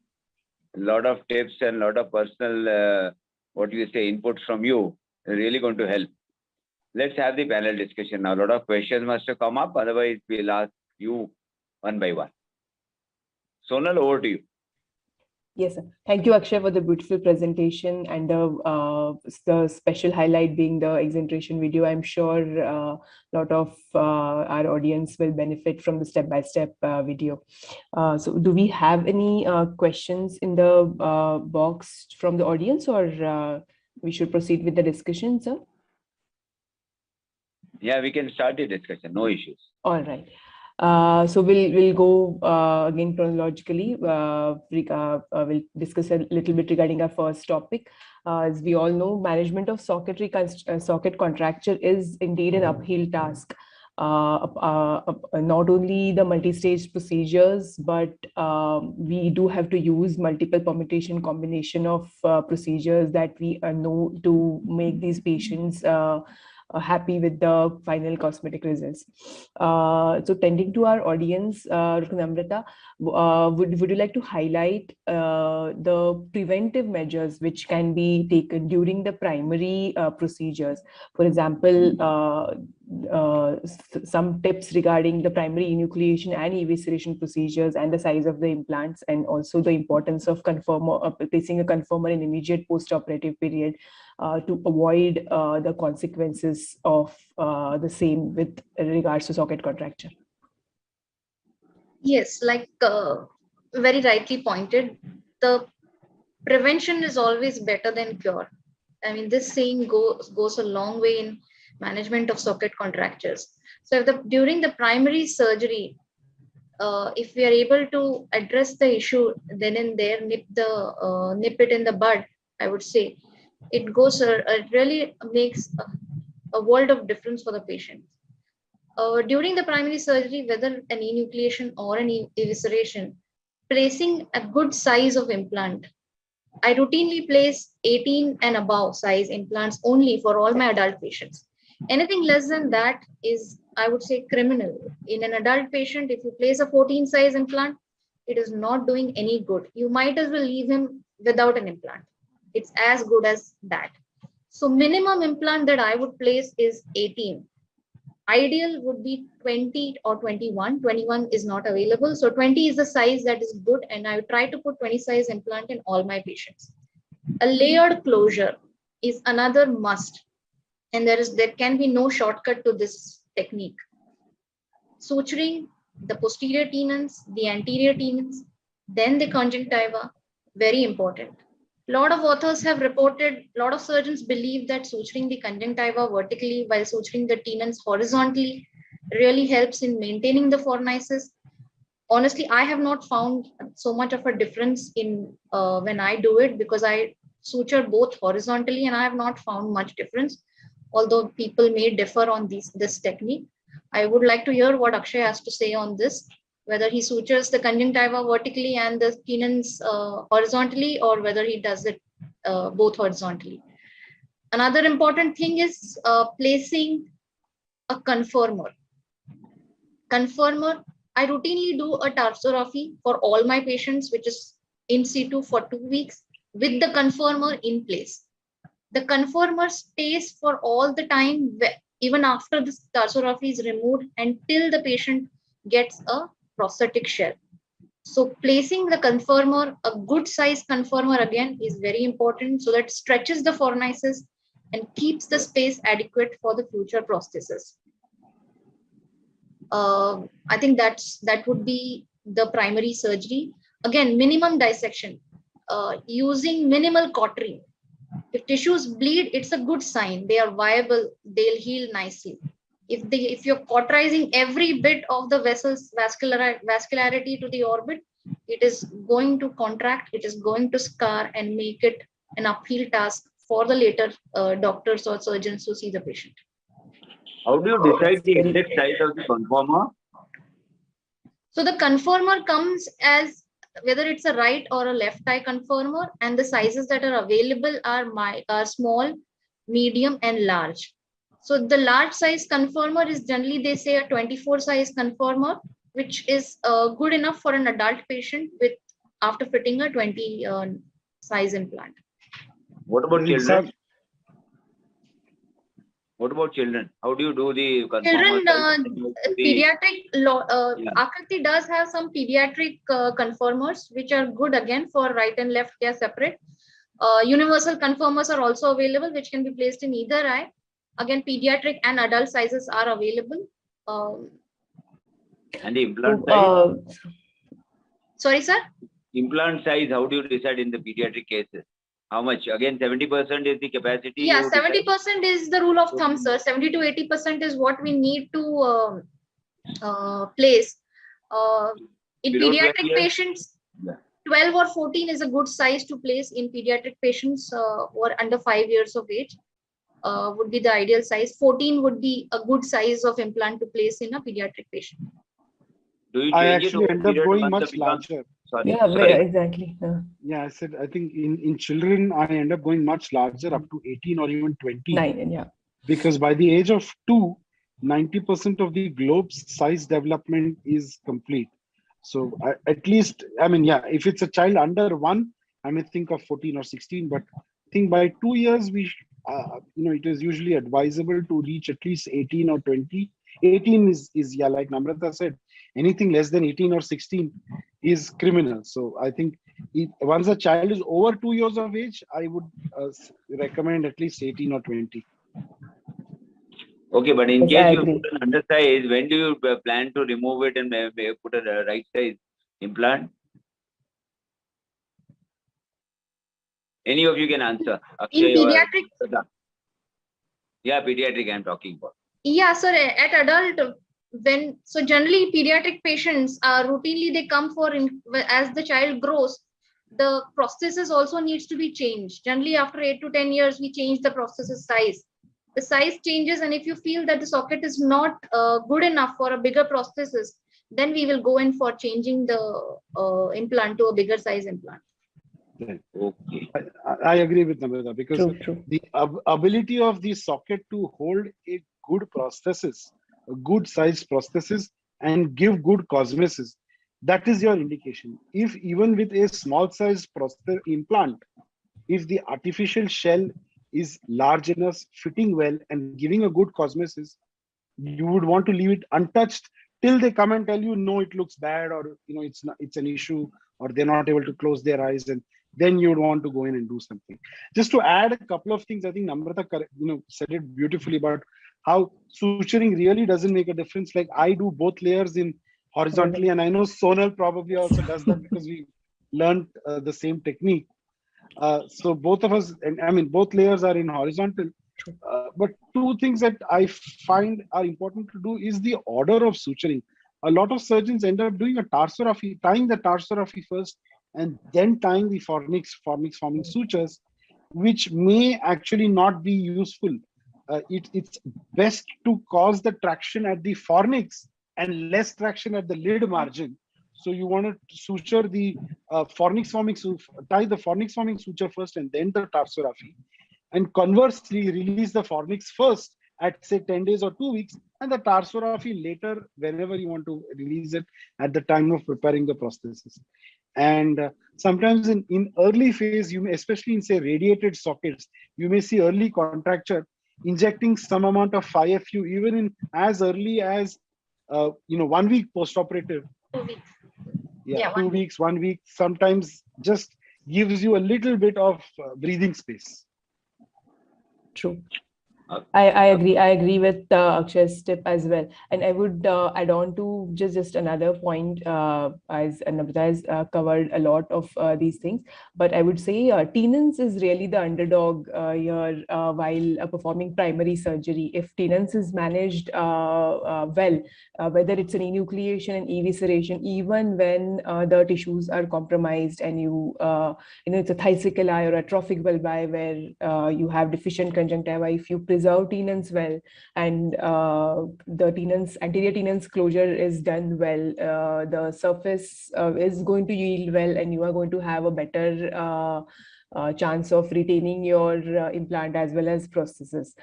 A lot of tips and a lot of personal, inputs from you are really going to help. Let's have the panel discussion now. A lot of questions must have come up. Otherwise, we'll ask you one by one. Sonal, over to you. Yes, sir. Thank you, Akshay, for the beautiful presentation and the special highlight being the exenteration video. I'm sure a lot of our audience will benefit from the step-by-step video. So do we have any questions in the box from the audience, or we should proceed with the discussion, sir? Yeah, we can start the discussion. No issues. All right. So we'll go again chronologically. We'll discuss a little bit regarding our first topic. As we all know, management of socket contracture is indeed an uphill task. Not only the multi-stage procedures, but we do have to use multiple permutation combination of procedures that we know to make these patients happy with the final cosmetic results. So tending to our audience, Namrata, would you like to highlight the preventive measures which can be taken during the primary procedures? For example, some tips regarding the primary enucleation and evisceration procedures and the size of the implants, and also the importance of placing a conformer in immediate post-operative period to avoid the consequences of the same with regards to socket contracture. Yes, like very rightly pointed, the prevention is always better than cure. I mean, this saying goes a long way in management of socket contractures. So during the primary surgery, if we are able to address the issue then and there, nip it in the bud, I would say, it really makes a world of difference for the patient. During the primary surgery, whether an enucleation or an evisceration, placing a good size of implant. I routinely place 18 and above size implants only for all my adult patients. Anything less than that is, I would say, criminal. In an adult patient, if you place a 14 size implant, it is not doing any good. You might as well leave him without an implant. It's as good as that. So minimum implant that I would place is 18. Ideal would be 20 or 21. 21 is not available. So 20 is the size that is good. And I try to put 20 size implant in all my patients. A layered closure is another must. And there can be no shortcut to this technique. Suturing the posterior tenons, the anterior tenons, then the conjunctiva, very important. A lot of authors have reported, a lot of surgeons believe that suturing the conjunctiva vertically while suturing the tenons horizontally really helps in maintaining the fornices. Honestly, I have not found so much of a difference in when I do it, because I suture both horizontally and I have not found much difference, although people may differ on this technique. I would like to hear what Akshay has to say on this, whether he sutures the conjunctiva vertically and the tenons horizontally, or whether he does it both horizontally. Another important thing is placing a conformer. Conformer, I routinely do a tarsorrhaphy for all my patients, which is in situ for 2 weeks with the conformer in place. The conformer stays for all the time, even after the tarsorrhaphy is removed, until the patient gets a prosthetic shell. So placing the conformer, a good size conformer again, is very important, so that stretches the fornices and keeps the space adequate for the future prosthesis. I think that would be the primary surgery. Again, minimum dissection, using minimal cautery. If tissues bleed, it's a good sign. They are viable. They'll heal nicely. If you're cauterizing every bit of the vessel's vascularity to the orbit, it is going to contract. It is going to scar and make it an uphill task for the later doctors or surgeons who see the patient. How do you decide the exact size of the conformer? So the conformer comes as whether it's a right or a left eye conformer, and the sizes that are available are small, medium, and large. So the large size conformer is generally, they say, a 24 size conformer, which is good enough for an adult patient with after fitting a 20 size implant. What about children? What about children? How do you do the conformer? Children, pediatric, Akriti does have some pediatric conformers, which are good again for right and left, they are separate. Universal conformers are also available, which can be placed in either eye. Again, pediatric and adult sizes are available. And the implant size? Sorry, sir? Implant size, how do you decide in the pediatric cases? How much? Again, 70% is the capacity? Yeah, 70% is the rule of thumb, sir. 70 to 80% is what we need to place. In pediatric patients, 12 or 14 is a good size to place in pediatric patients who are under 5 years of age. Would be the ideal size. 14 would be a good size of implant to place in a pediatric patient. Do you I actually end up going much larger. Sorry. Yeah, Sorry. exactly. Yeah, I said, I think in children, I end up going much larger, up to 18 or even 20. 9, yeah. Because by the age of 2, 90% of the globe's size development is complete. So at least, I mean, yeah, if it's a child under 1, I may think of 14 or 16, but I think by 2 years, it is usually advisable to reach at least 18 or 20. 18 is yeah, like Namrata said, anything less than 18 or 16 is criminal. So I think once a child is over 2 years of age, I would recommend at least 18 or 20. Okay, but in case you put an undersize, when do you plan to remove it and put a right size implant? Any of you can answer. Akshay, in pediatric? Yeah, pediatric I'm talking about. Yeah, so at adult, so generally pediatric patients routinely they come for as the child grows, the prosthesis also needs to be changed. Generally after 8 to 10 years, we change the prosthesis size. The size changes, and if you feel that the socket is not good enough for a bigger prosthesis, then we will go in for changing the implant to a bigger size implant. Okay. I agree with Namrata, because true. the ability of the socket to hold a good prosthesis, a good size prosthesis, and give good cosmesis that is your indication. If even with a small size prosthetic implant, if the artificial shell is large enough, fitting well, and giving a good cosmesis, you would want to leave it untouched till they come and tell you, no, it looks bad, or it's not, it's an issue, or they're not able to close their eyes, and then you would want to go in and do something. Just to add a couple of things, I think Namrata said it beautifully about how suturing really doesn't make a difference. Like, I do both layers in horizontally, and I know Sonal probably also does that because we learned the same technique. So both of us, and I mean, both layers are in horizontal. But two things that I find are important to do is the order of suturing. A lot of surgeons end up doing a tarsorrhaphy, tying the tarsorrhaphy first, and then tying the fornix forming sutures, which may actually not be useful. It's best to cause the traction at the fornix and less traction at the lid margin. So you want to suture the fornix forming, tie the fornix forming suture first and then the tarsorrhaphy. And conversely, release the fornix first at say 10 days or 2 weeks, and the tarsorrhaphy later whenever you want to release it at the time of preparing the prosthesis. And sometimes in early phase, you may, especially in say radiated sockets, you may see early contracture, injecting some amount of 5FU even in as early as 1 week post-operative. 2 weeks. Yeah, 2 weeks, 1 week, sometimes just gives you a little bit of breathing space. True. I agree. I agree with Akshay's tip as well, and I would add on to just another point. As Namrata has covered a lot of these things, but I would say tenons is really the underdog here while performing primary surgery. If tenons is managed well, whether it's an enucleation and evisceration, even when the tissues are compromised and it's a thicical eye or atrophic bulbi where you have deficient conjunctiva, if you preserve tenons well and the anterior tenons closure is done well, the surface is going to yield well, and you are going to have a better chance of retaining your implant as well as prosthesis.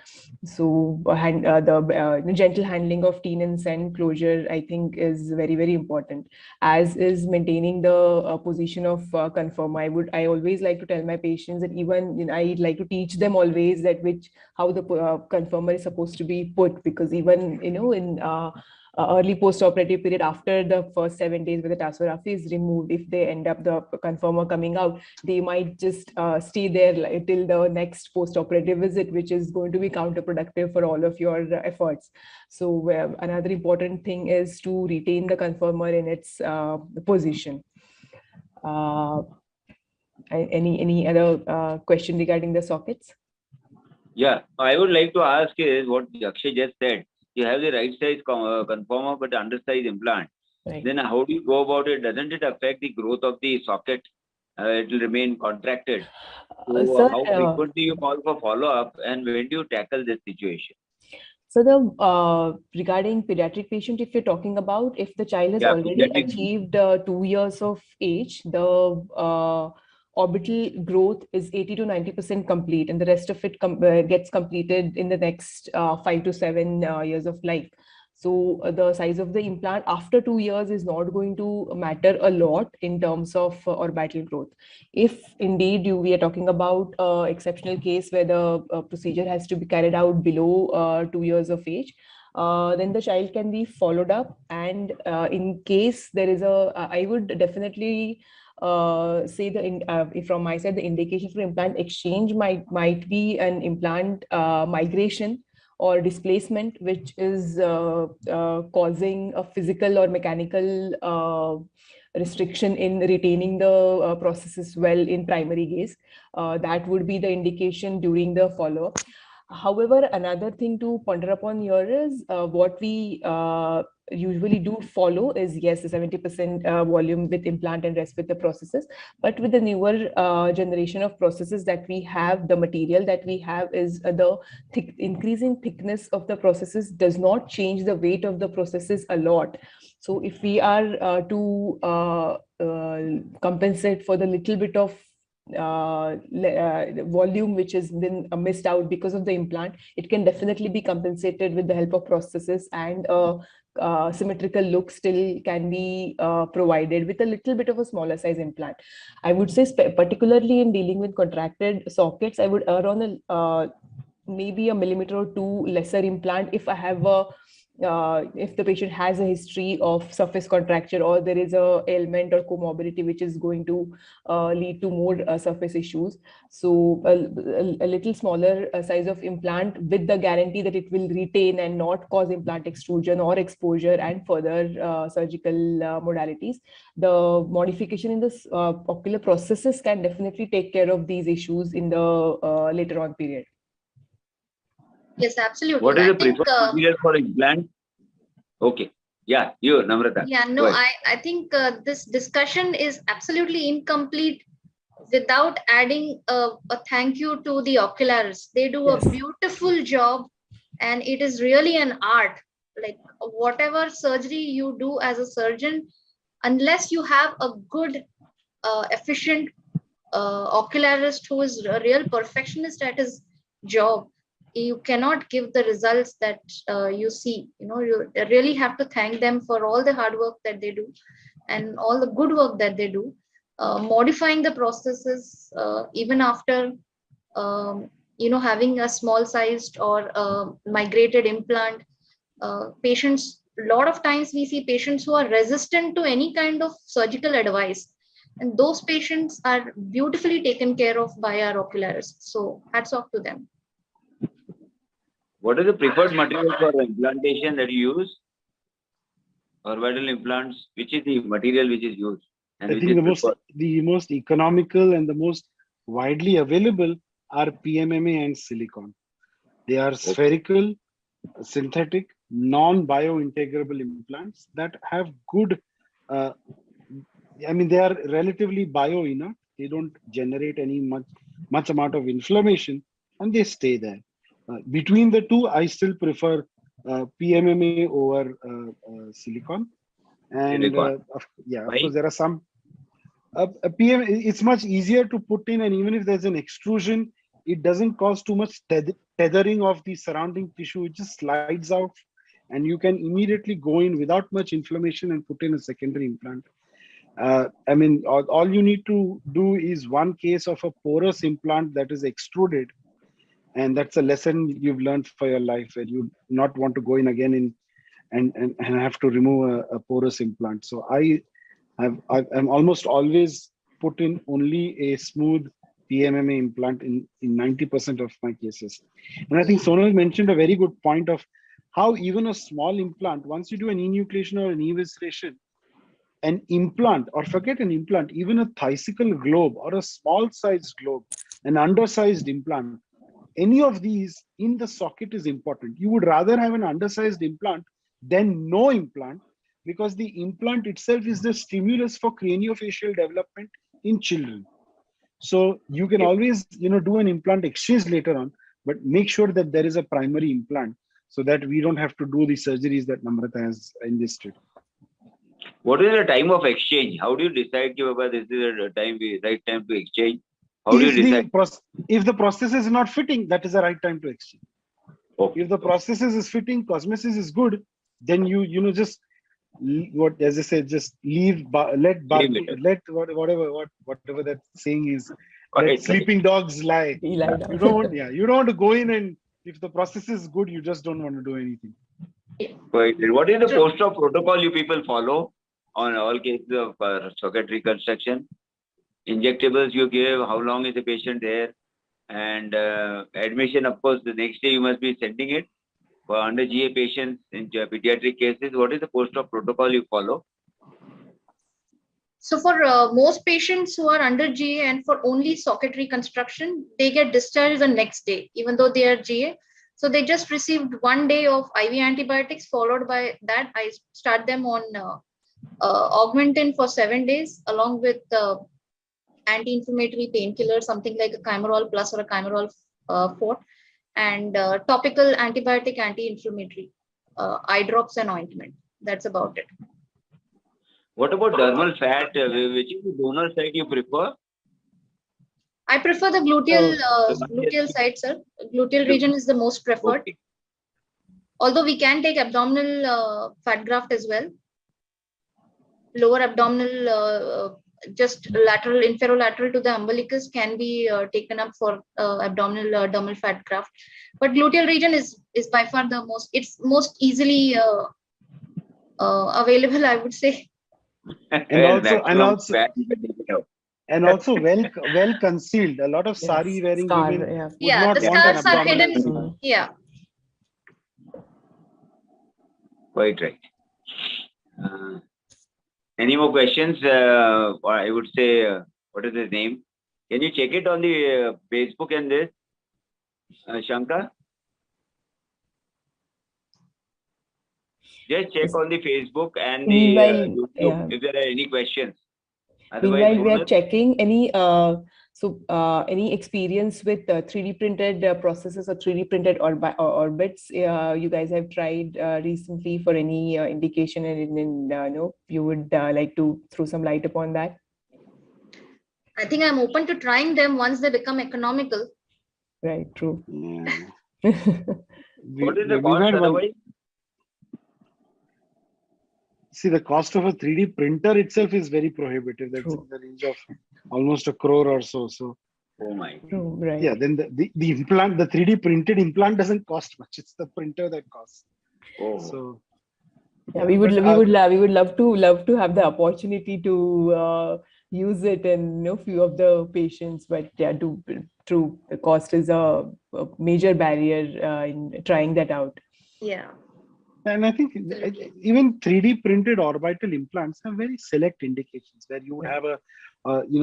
So the gentle handling of tenons and closure, I think, is very, very important, as is maintaining the position of conformer. I always like to tell my patients that even I like to teach them always that how the conformer is supposed to be put, because even in early post-operative period, after the first 7 days where the tarsorrhaphy is removed, if they end up the conformer coming out, they might just stay there till the next post-operative visit, which is going to be counterproductive for all of your efforts. So another important thing is to retain the conformer in its position. Any other question regarding the sockets? Yeah, I would like to ask is what Akshay just said. You have the right size conformer but undersized implant. Right. Then how do you go about it? Doesn't it affect the growth of the socket? It will remain contracted. So sir, how frequently you call for follow-up, and when do you tackle this situation? So the regarding pediatric patient, if you're talking about, if the child has already achieved 2 years of age, the orbital growth is 80 to 90% complete, and the rest of it gets completed in the next 5 to 7 years of life. So the size of the implant after 2 years is not going to matter a lot in terms of orbital growth. If indeed we are talking about exceptional case where the procedure has to be carried out below 2 years of age, then the child can be followed up. And in case there is I would definitely say from my side, the indication for implant exchange might be an implant migration or displacement, which is causing a physical or mechanical restriction in retaining the prosthesis well in primary gaze. That would be the indication during the follow-up. However, another thing to ponder upon here is what we usually do follow is, yes, the 70% volume with implant and rest with the prosthesis. But with the newer generation of prosthesis that we have, the material that we have is the increasing thickness of the prosthesis does not change the weight of the prosthesis a lot. So if we are to compensate for the little bit of volume which has been missed out because of the implant, it can definitely be compensated with the help of prosthesis and symmetrical look still can be provided with a little bit of a smaller size implant. I would say particularly in dealing with contracted sockets, I would err on a maybe a millimeter or two lesser implant if I have a if the patient has a history of surface contracture, or there is a ailment or comorbidity which is going to lead to more surface issues. So a little smaller size of implant with the guarantee that it will retain and not cause implant extrusion or exposure and further surgical modalities. The modification in this ocular processes can definitely take care of these issues in the later on period. Yes, absolutely. What is I the think, preferred material for implant? Okay. Yeah, you, Namrata. yeah, no, I think this discussion is absolutely incomplete without adding a thank you to the ocularists. They do a beautiful job, and it is really an art. Like whatever surgery you do as a surgeon, unless you have a good, efficient ocularist who is a real perfectionist at his job, you cannot give the results that you see. You really have to thank them for all the hard work that they do and all the good work that they do, modifying the processes even after having a small sized or migrated implant. Patients, a lot of times we see patients who are resistant to any kind of surgical advice, and those patients are beautifully taken care of by our ocularists. So hats off to them. What is the preferred material for implantation that you use? Orbital implants, which is the material which is used? And I think the most economical and the most widely available are PMMA and silicon. They are spherical, synthetic, non-biointegrable implants that have good, they are relatively bio-inert. They don't generate any much amount of inflammation, and they stay there. Between the two, I still prefer PMMA over silicon. And of course, there are some PM. It's much easier to put in, and even if there's an extrusion, it doesn't cause too much tethering of the surrounding tissue. It just slides out, and you can immediately go in without much inflammation and put in a secondary implant. All you need to do is one case of a porous implant that is extruded, and that's a lesson you've learned for your life, where you not want to go in again and have to remove a porous implant. So I'm almost always put in only a smooth PMMA implant in 90% of my cases. And I think Sonal mentioned a very good point of how even a small implant, once you do an enucleation or an evisceration, an implant, or forget an implant, even a thicycle globe or a small sized globe, an undersized implant, any of these in the socket is important. You would rather have an undersized implant than no implant, because the implant itself is the stimulus for craniofacial development in children. So you can always, do an implant exchange later on, but make sure that there is a primary implant so that we don't have to do the surgeries that Namrata has enlisted. What is the time of exchange? How do you decide that this is the right time to exchange? How do you decide? If the prosthesis is not fitting, that is the right time to exchange. Okay. If the prosthesis is fitting, cosmesis is good, then you just as I said, just whatever that saying is, let sleeping dogs lie. You don't want to go in, and if the process is good, you just don't want to do anything. Right. What is the post-op protocol you people follow on all cases of socket reconstruction? Injectables you give, how long is the patient there? And admission, of course, the next day you must be sending it. For under GA patients in pediatric cases, what is the post-op protocol you follow? So for most patients who are under GA and for only socket reconstruction, they get discharged the next day, even though they are GA. So they just received 1 day of IV antibiotics. Followed by that, I start them on Augmentin for 7 days, along with anti-inflammatory painkiller, something like a Chimerol Plus or a Chimerol Fort, and topical antibiotic anti-inflammatory, eye drops and ointment. That's about it. What about dermal fat? Which is the donor site you prefer? I prefer the gluteal site, sir. Gluteal region is the most preferred. Okay. Although we can take abdominal fat graft as well. Lower abdominal, just lateral, inferolateral to the umbilicus can be taken up for abdominal dermal fat graft. But gluteal region is by far the most easily available, I would say. And also well concealed. A lot of sari wearing women would Yeah, not the want an scars are abdominal hidden. scar. Yeah. Quite right. Any more questions? Or I would say, what is his name? Can you check it on the Facebook and this, Shankar? Just check on the Facebook and the YouTube if there are any questions. Meanwhile, we are checking any any experience with 3D printed processes or 3D printed orbits you guys have tried recently for any indication, and you would like to throw some light upon that? I think I'm open to trying them once they become economical. Right, true. Yeah. What is the cost otherwise? See, the cost of a 3D printer itself is very prohibitive. That's in the range of almost 1 crore or so. So, oh my. True, right. Yeah, then the implant, the 3D printed implant doesn't cost much. It's the printer that costs. Oh. So, yeah, we would love to have the opportunity to use it in few of the patients, but yeah, true, the cost is a major barrier in trying that out. Yeah. And I think even 3D printed orbital implants have very select indications where you would have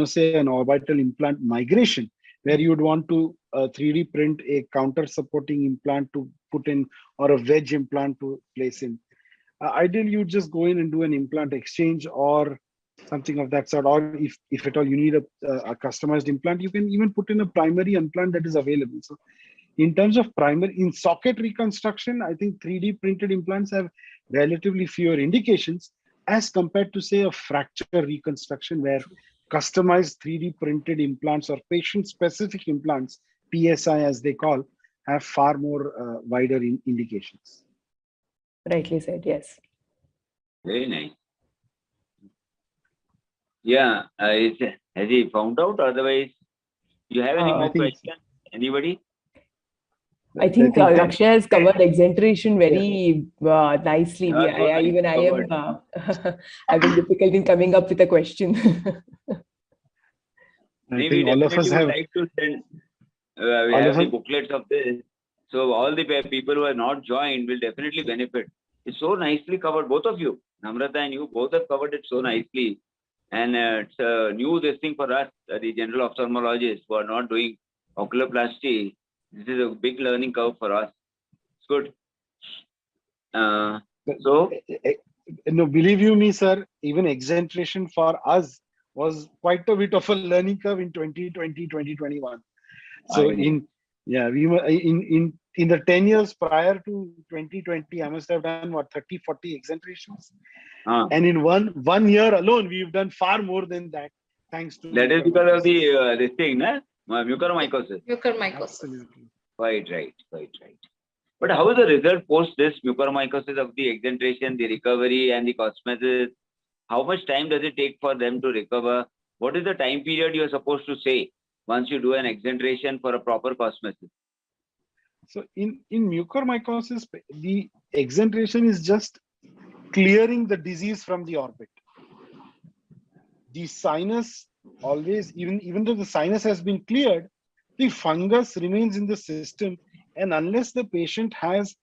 say an orbital implant migration, where you would want to 3D print a counter supporting implant to put in, or a wedge implant to place in. Ideally, you just go in and do an implant exchange or something of that sort. Or if at all you need a customized implant, you can even put in a primary implant that is available. So in terms of in socket reconstruction, I think 3D printed implants have relatively fewer indications as compared to, say, a fracture reconstruction, where customized 3D printed implants or patient-specific implants, PSI as they call, have far more wider indications. Rightly said, yes. Very nice. Yeah, has he found out? Otherwise, you have any more questions? Anybody? I think Lakshay has covered exenteration very nicely. I am having difficulty in coming up with a question. Maybe all of us have like to send. We have the booklets of this, so all the people who are not joined will definitely benefit. It's so nicely covered, both of you, Namrata and you, both have covered it so nicely, and it's a new thing for us, the general ophthalmologists who are not doing oculoplasty. This is a big learning curve for us. It's good. No, believe you me, sir, even exenteration for us was quite a bit of a learning curve in 2020, 2021. So we were in the 10 years prior to 2020, I must have done 30, 40 exenterations. And in one year alone, we've done far more than that, thanks to that is because of the this thing, na? Mucormycosis. Mucormycosis. Absolutely. Quite right. But how is the result post this mucormycosis of the exenteration, the recovery and the cosmesis? How much time does it take for them to recover? What is the time period you are supposed to say once you do an exenteration for a proper cosmesis? So in mucormycosis, the exenteration is just clearing the disease from the orbit. The sinus always, even though the sinus has been cleared, the fungus remains in the system, and unless the patient has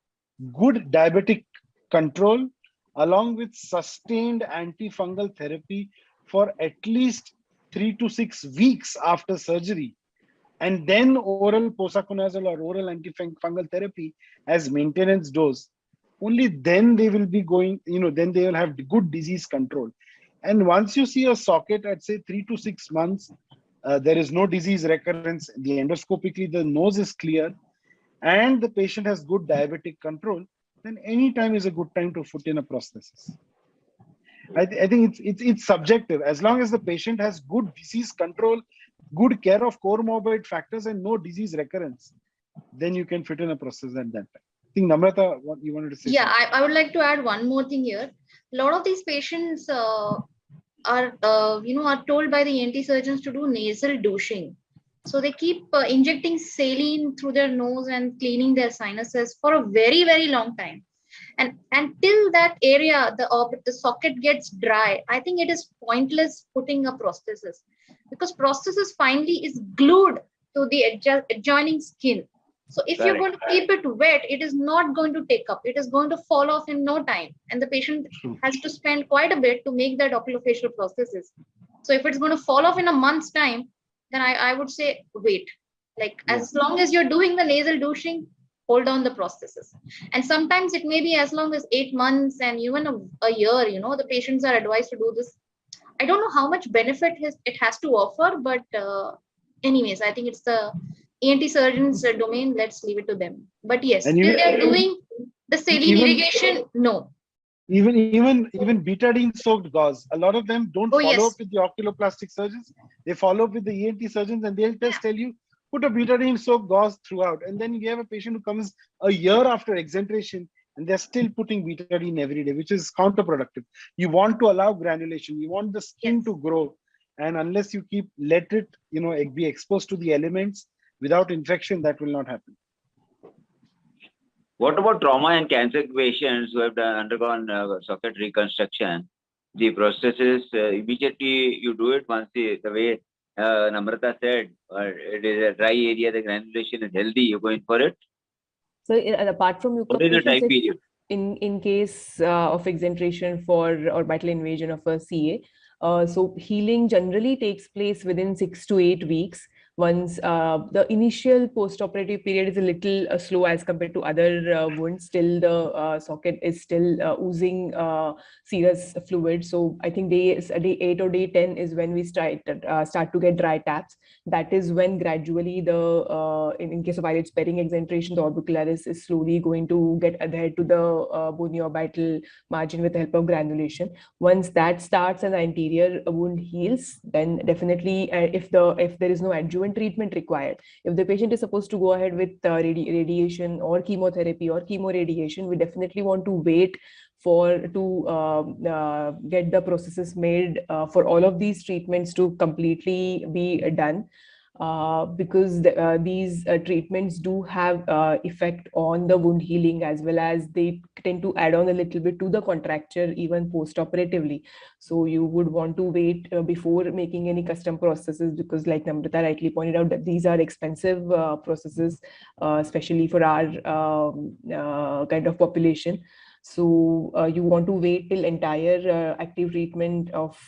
good diabetic control along with sustained antifungal therapy for at least 3 to 6 weeks after surgery, and then oral posaconazole or oral antifungal therapy as maintenance dose, only then they will be going, then they will have good disease control. And once you see a socket at, say, 3 to 6 months, there is no disease recurrence, the endoscopically the nose is clear, and the patient has good diabetic control, then any time is a good time to put in a prosthesis. I think it's subjective. As long as the patient has good disease control, good care of comorbid factors, and no disease recurrence, then you can fit in a prosthesis at that time. think Namrata, what you wanted to say? Yeah, I would like to add one more thing here. A lot of these patients are told by the ENT surgeons to do nasal douching. So they keep injecting saline through their nose and cleaning their sinuses for a very, very long time. And until that area, the socket gets dry, I think it is pointless putting a prosthesis, because prosthesis finally is glued to the adjoining skin. So if you're going to keep it wet, it is not going to take up. It is going to fall off in no time. And the patient has to spend quite a bit to make that oculofacial prosthesis. So if it's going to fall off in a month's time, then I would say wait. Like as long as you're doing the nasal douching, hold on the prosthesis. And sometimes it may be as long as 8 months and even a year, the patients are advised to do this. I don't know how much benefit it has to offer, but anyways, I think it's the ENT surgeon's domain. Let's leave it to them. But yes, And still they're doing the saline irrigation. No. Even betadine soaked gauze. A lot of them don't follow up with the oculoplastic surgeons. They follow up with the ENT surgeons, and they'll just tell you, put a betadine soaked gauze throughout. And then you have a patient who comes a year after exentration and they're still putting betadine every day, which is counterproductive. You want to allow granulation. You want the skin to grow. And unless you let it, be exposed to the elements without infection, that will not happen. What about trauma and cancer patients who have undergone socket reconstruction? The prosthesis, immediately you do it once the way Namrata said, it is a dry area, the granulation is healthy, you're going for it? So apart from what is the time period? In case of exentration for orbital invasion of a CA, so healing generally takes place within 6 to 8 weeks. Once the initial post-operative period is a little slow as compared to other wounds, still the socket is still oozing serous fluid. So I think day 8 or day 10 is when we start to get dry taps. That is when gradually in case of eyelid sparing exentration, the orbicularis is slowly going to get adhered to the bony orbital margin with the help of granulation. Once that starts and the anterior wound heals, then definitely if there is no adjuvant treatment required, if the patient is supposed to go ahead with radiation or chemotherapy or chemoradiation, we definitely want to wait to get the processes made for all of these treatments to completely be done. Because these treatments do have effect on the wound healing, as well as they tend to add on a little bit to the contracture even post-operatively. So you would want to wait before making any custom processes, because like Namrata rightly pointed out, that these are expensive processes, especially for our kind of population. So you want to wait till entire active treatment of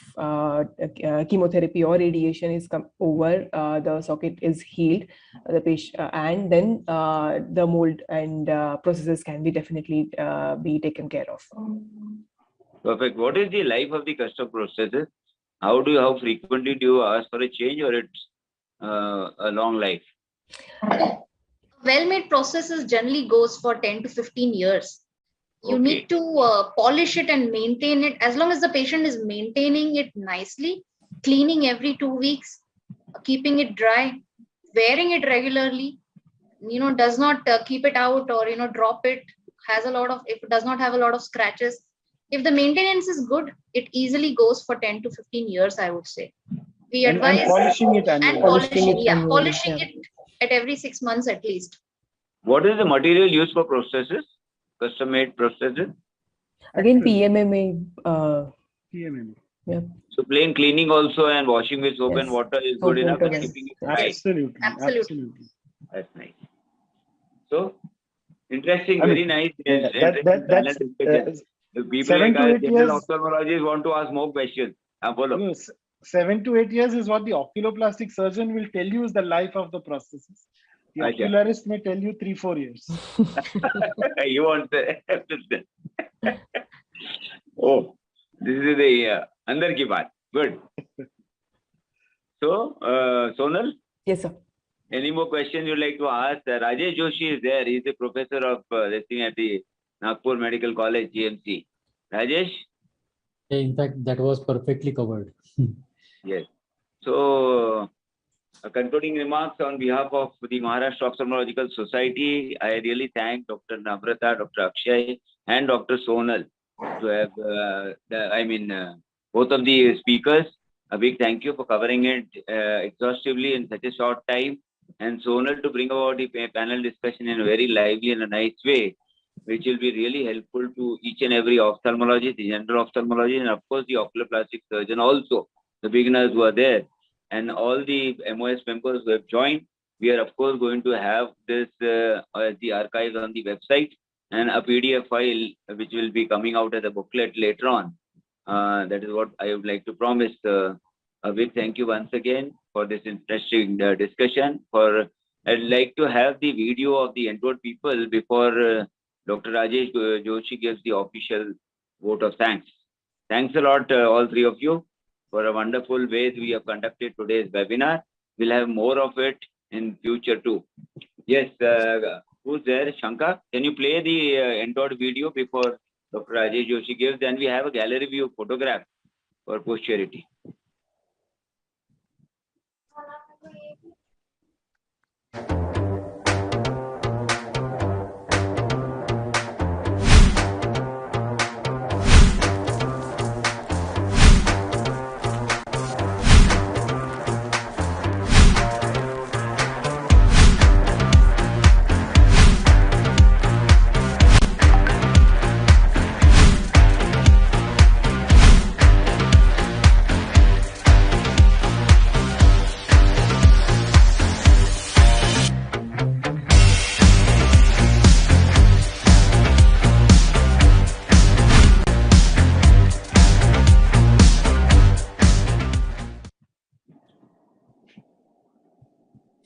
chemotherapy or radiation is over, the socket is healed, the patient, and then the mold and processes can be definitely be taken care of. Perfect. What is the life of the custom processes? How frequently do you ask for a change, or it's a long life? Well-made processes generally goes for 10 to 15 years. You need to polish it and maintain it. As long as the patient is maintaining it nicely, cleaning every 2 weeks, keeping it dry, wearing it regularly, does not keep it out or, drop it, if it does not have a lot of scratches. If the maintenance is good, it easily goes for 10 to 15 years, I would say. We advise and polishing it annually. Polishing it at every 6 months at least. What is the material used for processes? Custom-made processes? Again, PMMA. PMMA. Yeah. So plain cleaning also and washing with soap and water is good enough, and keeping it dry. Absolutely. That's nice. So interesting, very nice. That's people like general ophthalmologists want to ask more questions. 7 to 8 years is what the oculoplastic surgeon will tell you is the life of the prosthesis. The ocularist may tell you 3-4 years. You want to Oh, this is the andar ki baat. Good. So, Sonal? Yes, sir. Any more questions you'd like to ask? Rajesh Joshi is there. He's the professor of this at the Nagpur Medical College, GMC. Rajesh? In fact, that was perfectly covered. Yes. So, Concluding remarks on behalf of the Maharashtra Ophthalmological Society, I really thank Dr. Namrata, Dr. Akshay, and Dr. Sonal to have, both of the speakers. A big thank you for covering it exhaustively in such a short time, and Sonal to bring about the panel discussion in a very lively and a nice way, which will be really helpful to each and every ophthalmologist, the general ophthalmologist, and of course the oculoplastic surgeon also, the beginners who are there. And all the MOS members who have joined, we are of course going to have this as the archives on the website and a PDF file which will be coming out as a booklet later on. That is what I would like to promise. A big thank you once again for this interesting discussion. I'd like to have the video of the enrolled people before Dr. Rajesh Joshi gives the official vote of thanks. Thanks a lot, all three of you, for a wonderful way we have conducted today's webinar. We'll have more of it in future too. Yes, who's there? Shankar, can you play the entered video before Dr. Rajesh Joshi gives? Then we have a gallery view photograph for posterity.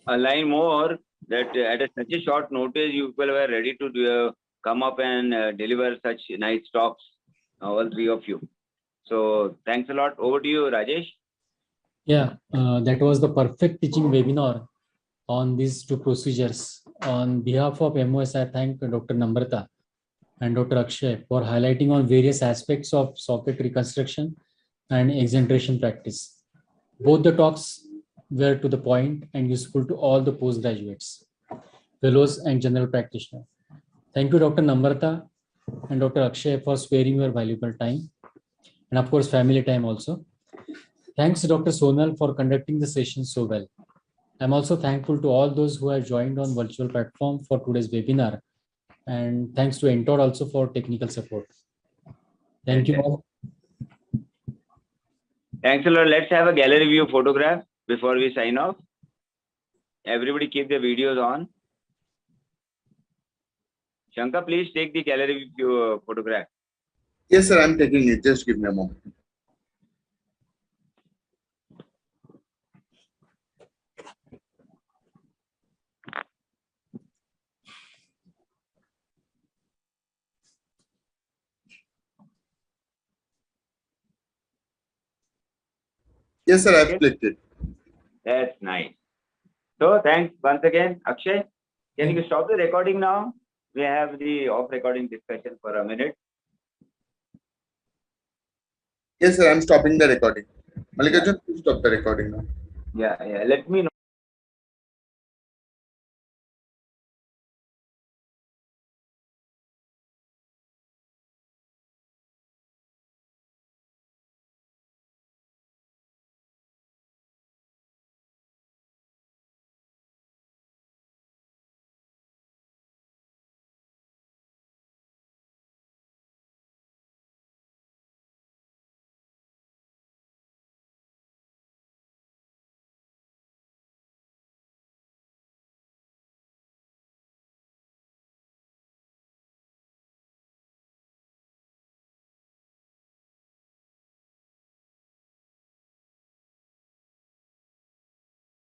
A line more that at such a short notice, you people were ready to come up and deliver such nice talks, all three of you. So thanks a lot. Over to you, Rajesh. Yeah, that was the perfect teaching webinar on these two procedures. On behalf of MOS, I thank Dr. Namrata and Dr. Akshay for highlighting on various aspects of socket reconstruction and exentration practice. Both the talks were to the point and useful to all the postgraduates, fellows, and general practitioners. Thank you, Dr. Namrata and Dr. Akshay, for sparing your valuable time, and of course, family time also. Thanks, Dr. Sonal, for conducting the session so well. I'm also thankful to all those who have joined on virtual platform for today's webinar, and thanks to Entor also for technical support. Thank you all. Thanks a lot. Let's have a gallery view photograph before we sign off. Everybody keep the videos on. Shankar, please take the gallery view photograph. Yes, sir, I'm taking it. Just give me a moment. Yes, sir, I've clicked it. That's nice. So thanks once again, Akshay. Can you stop the recording now? We have the off recording discussion for a minute. Yes, sir, I'm stopping the recording. Mallikarjun, please stop the recording now. Yeah. Let me know.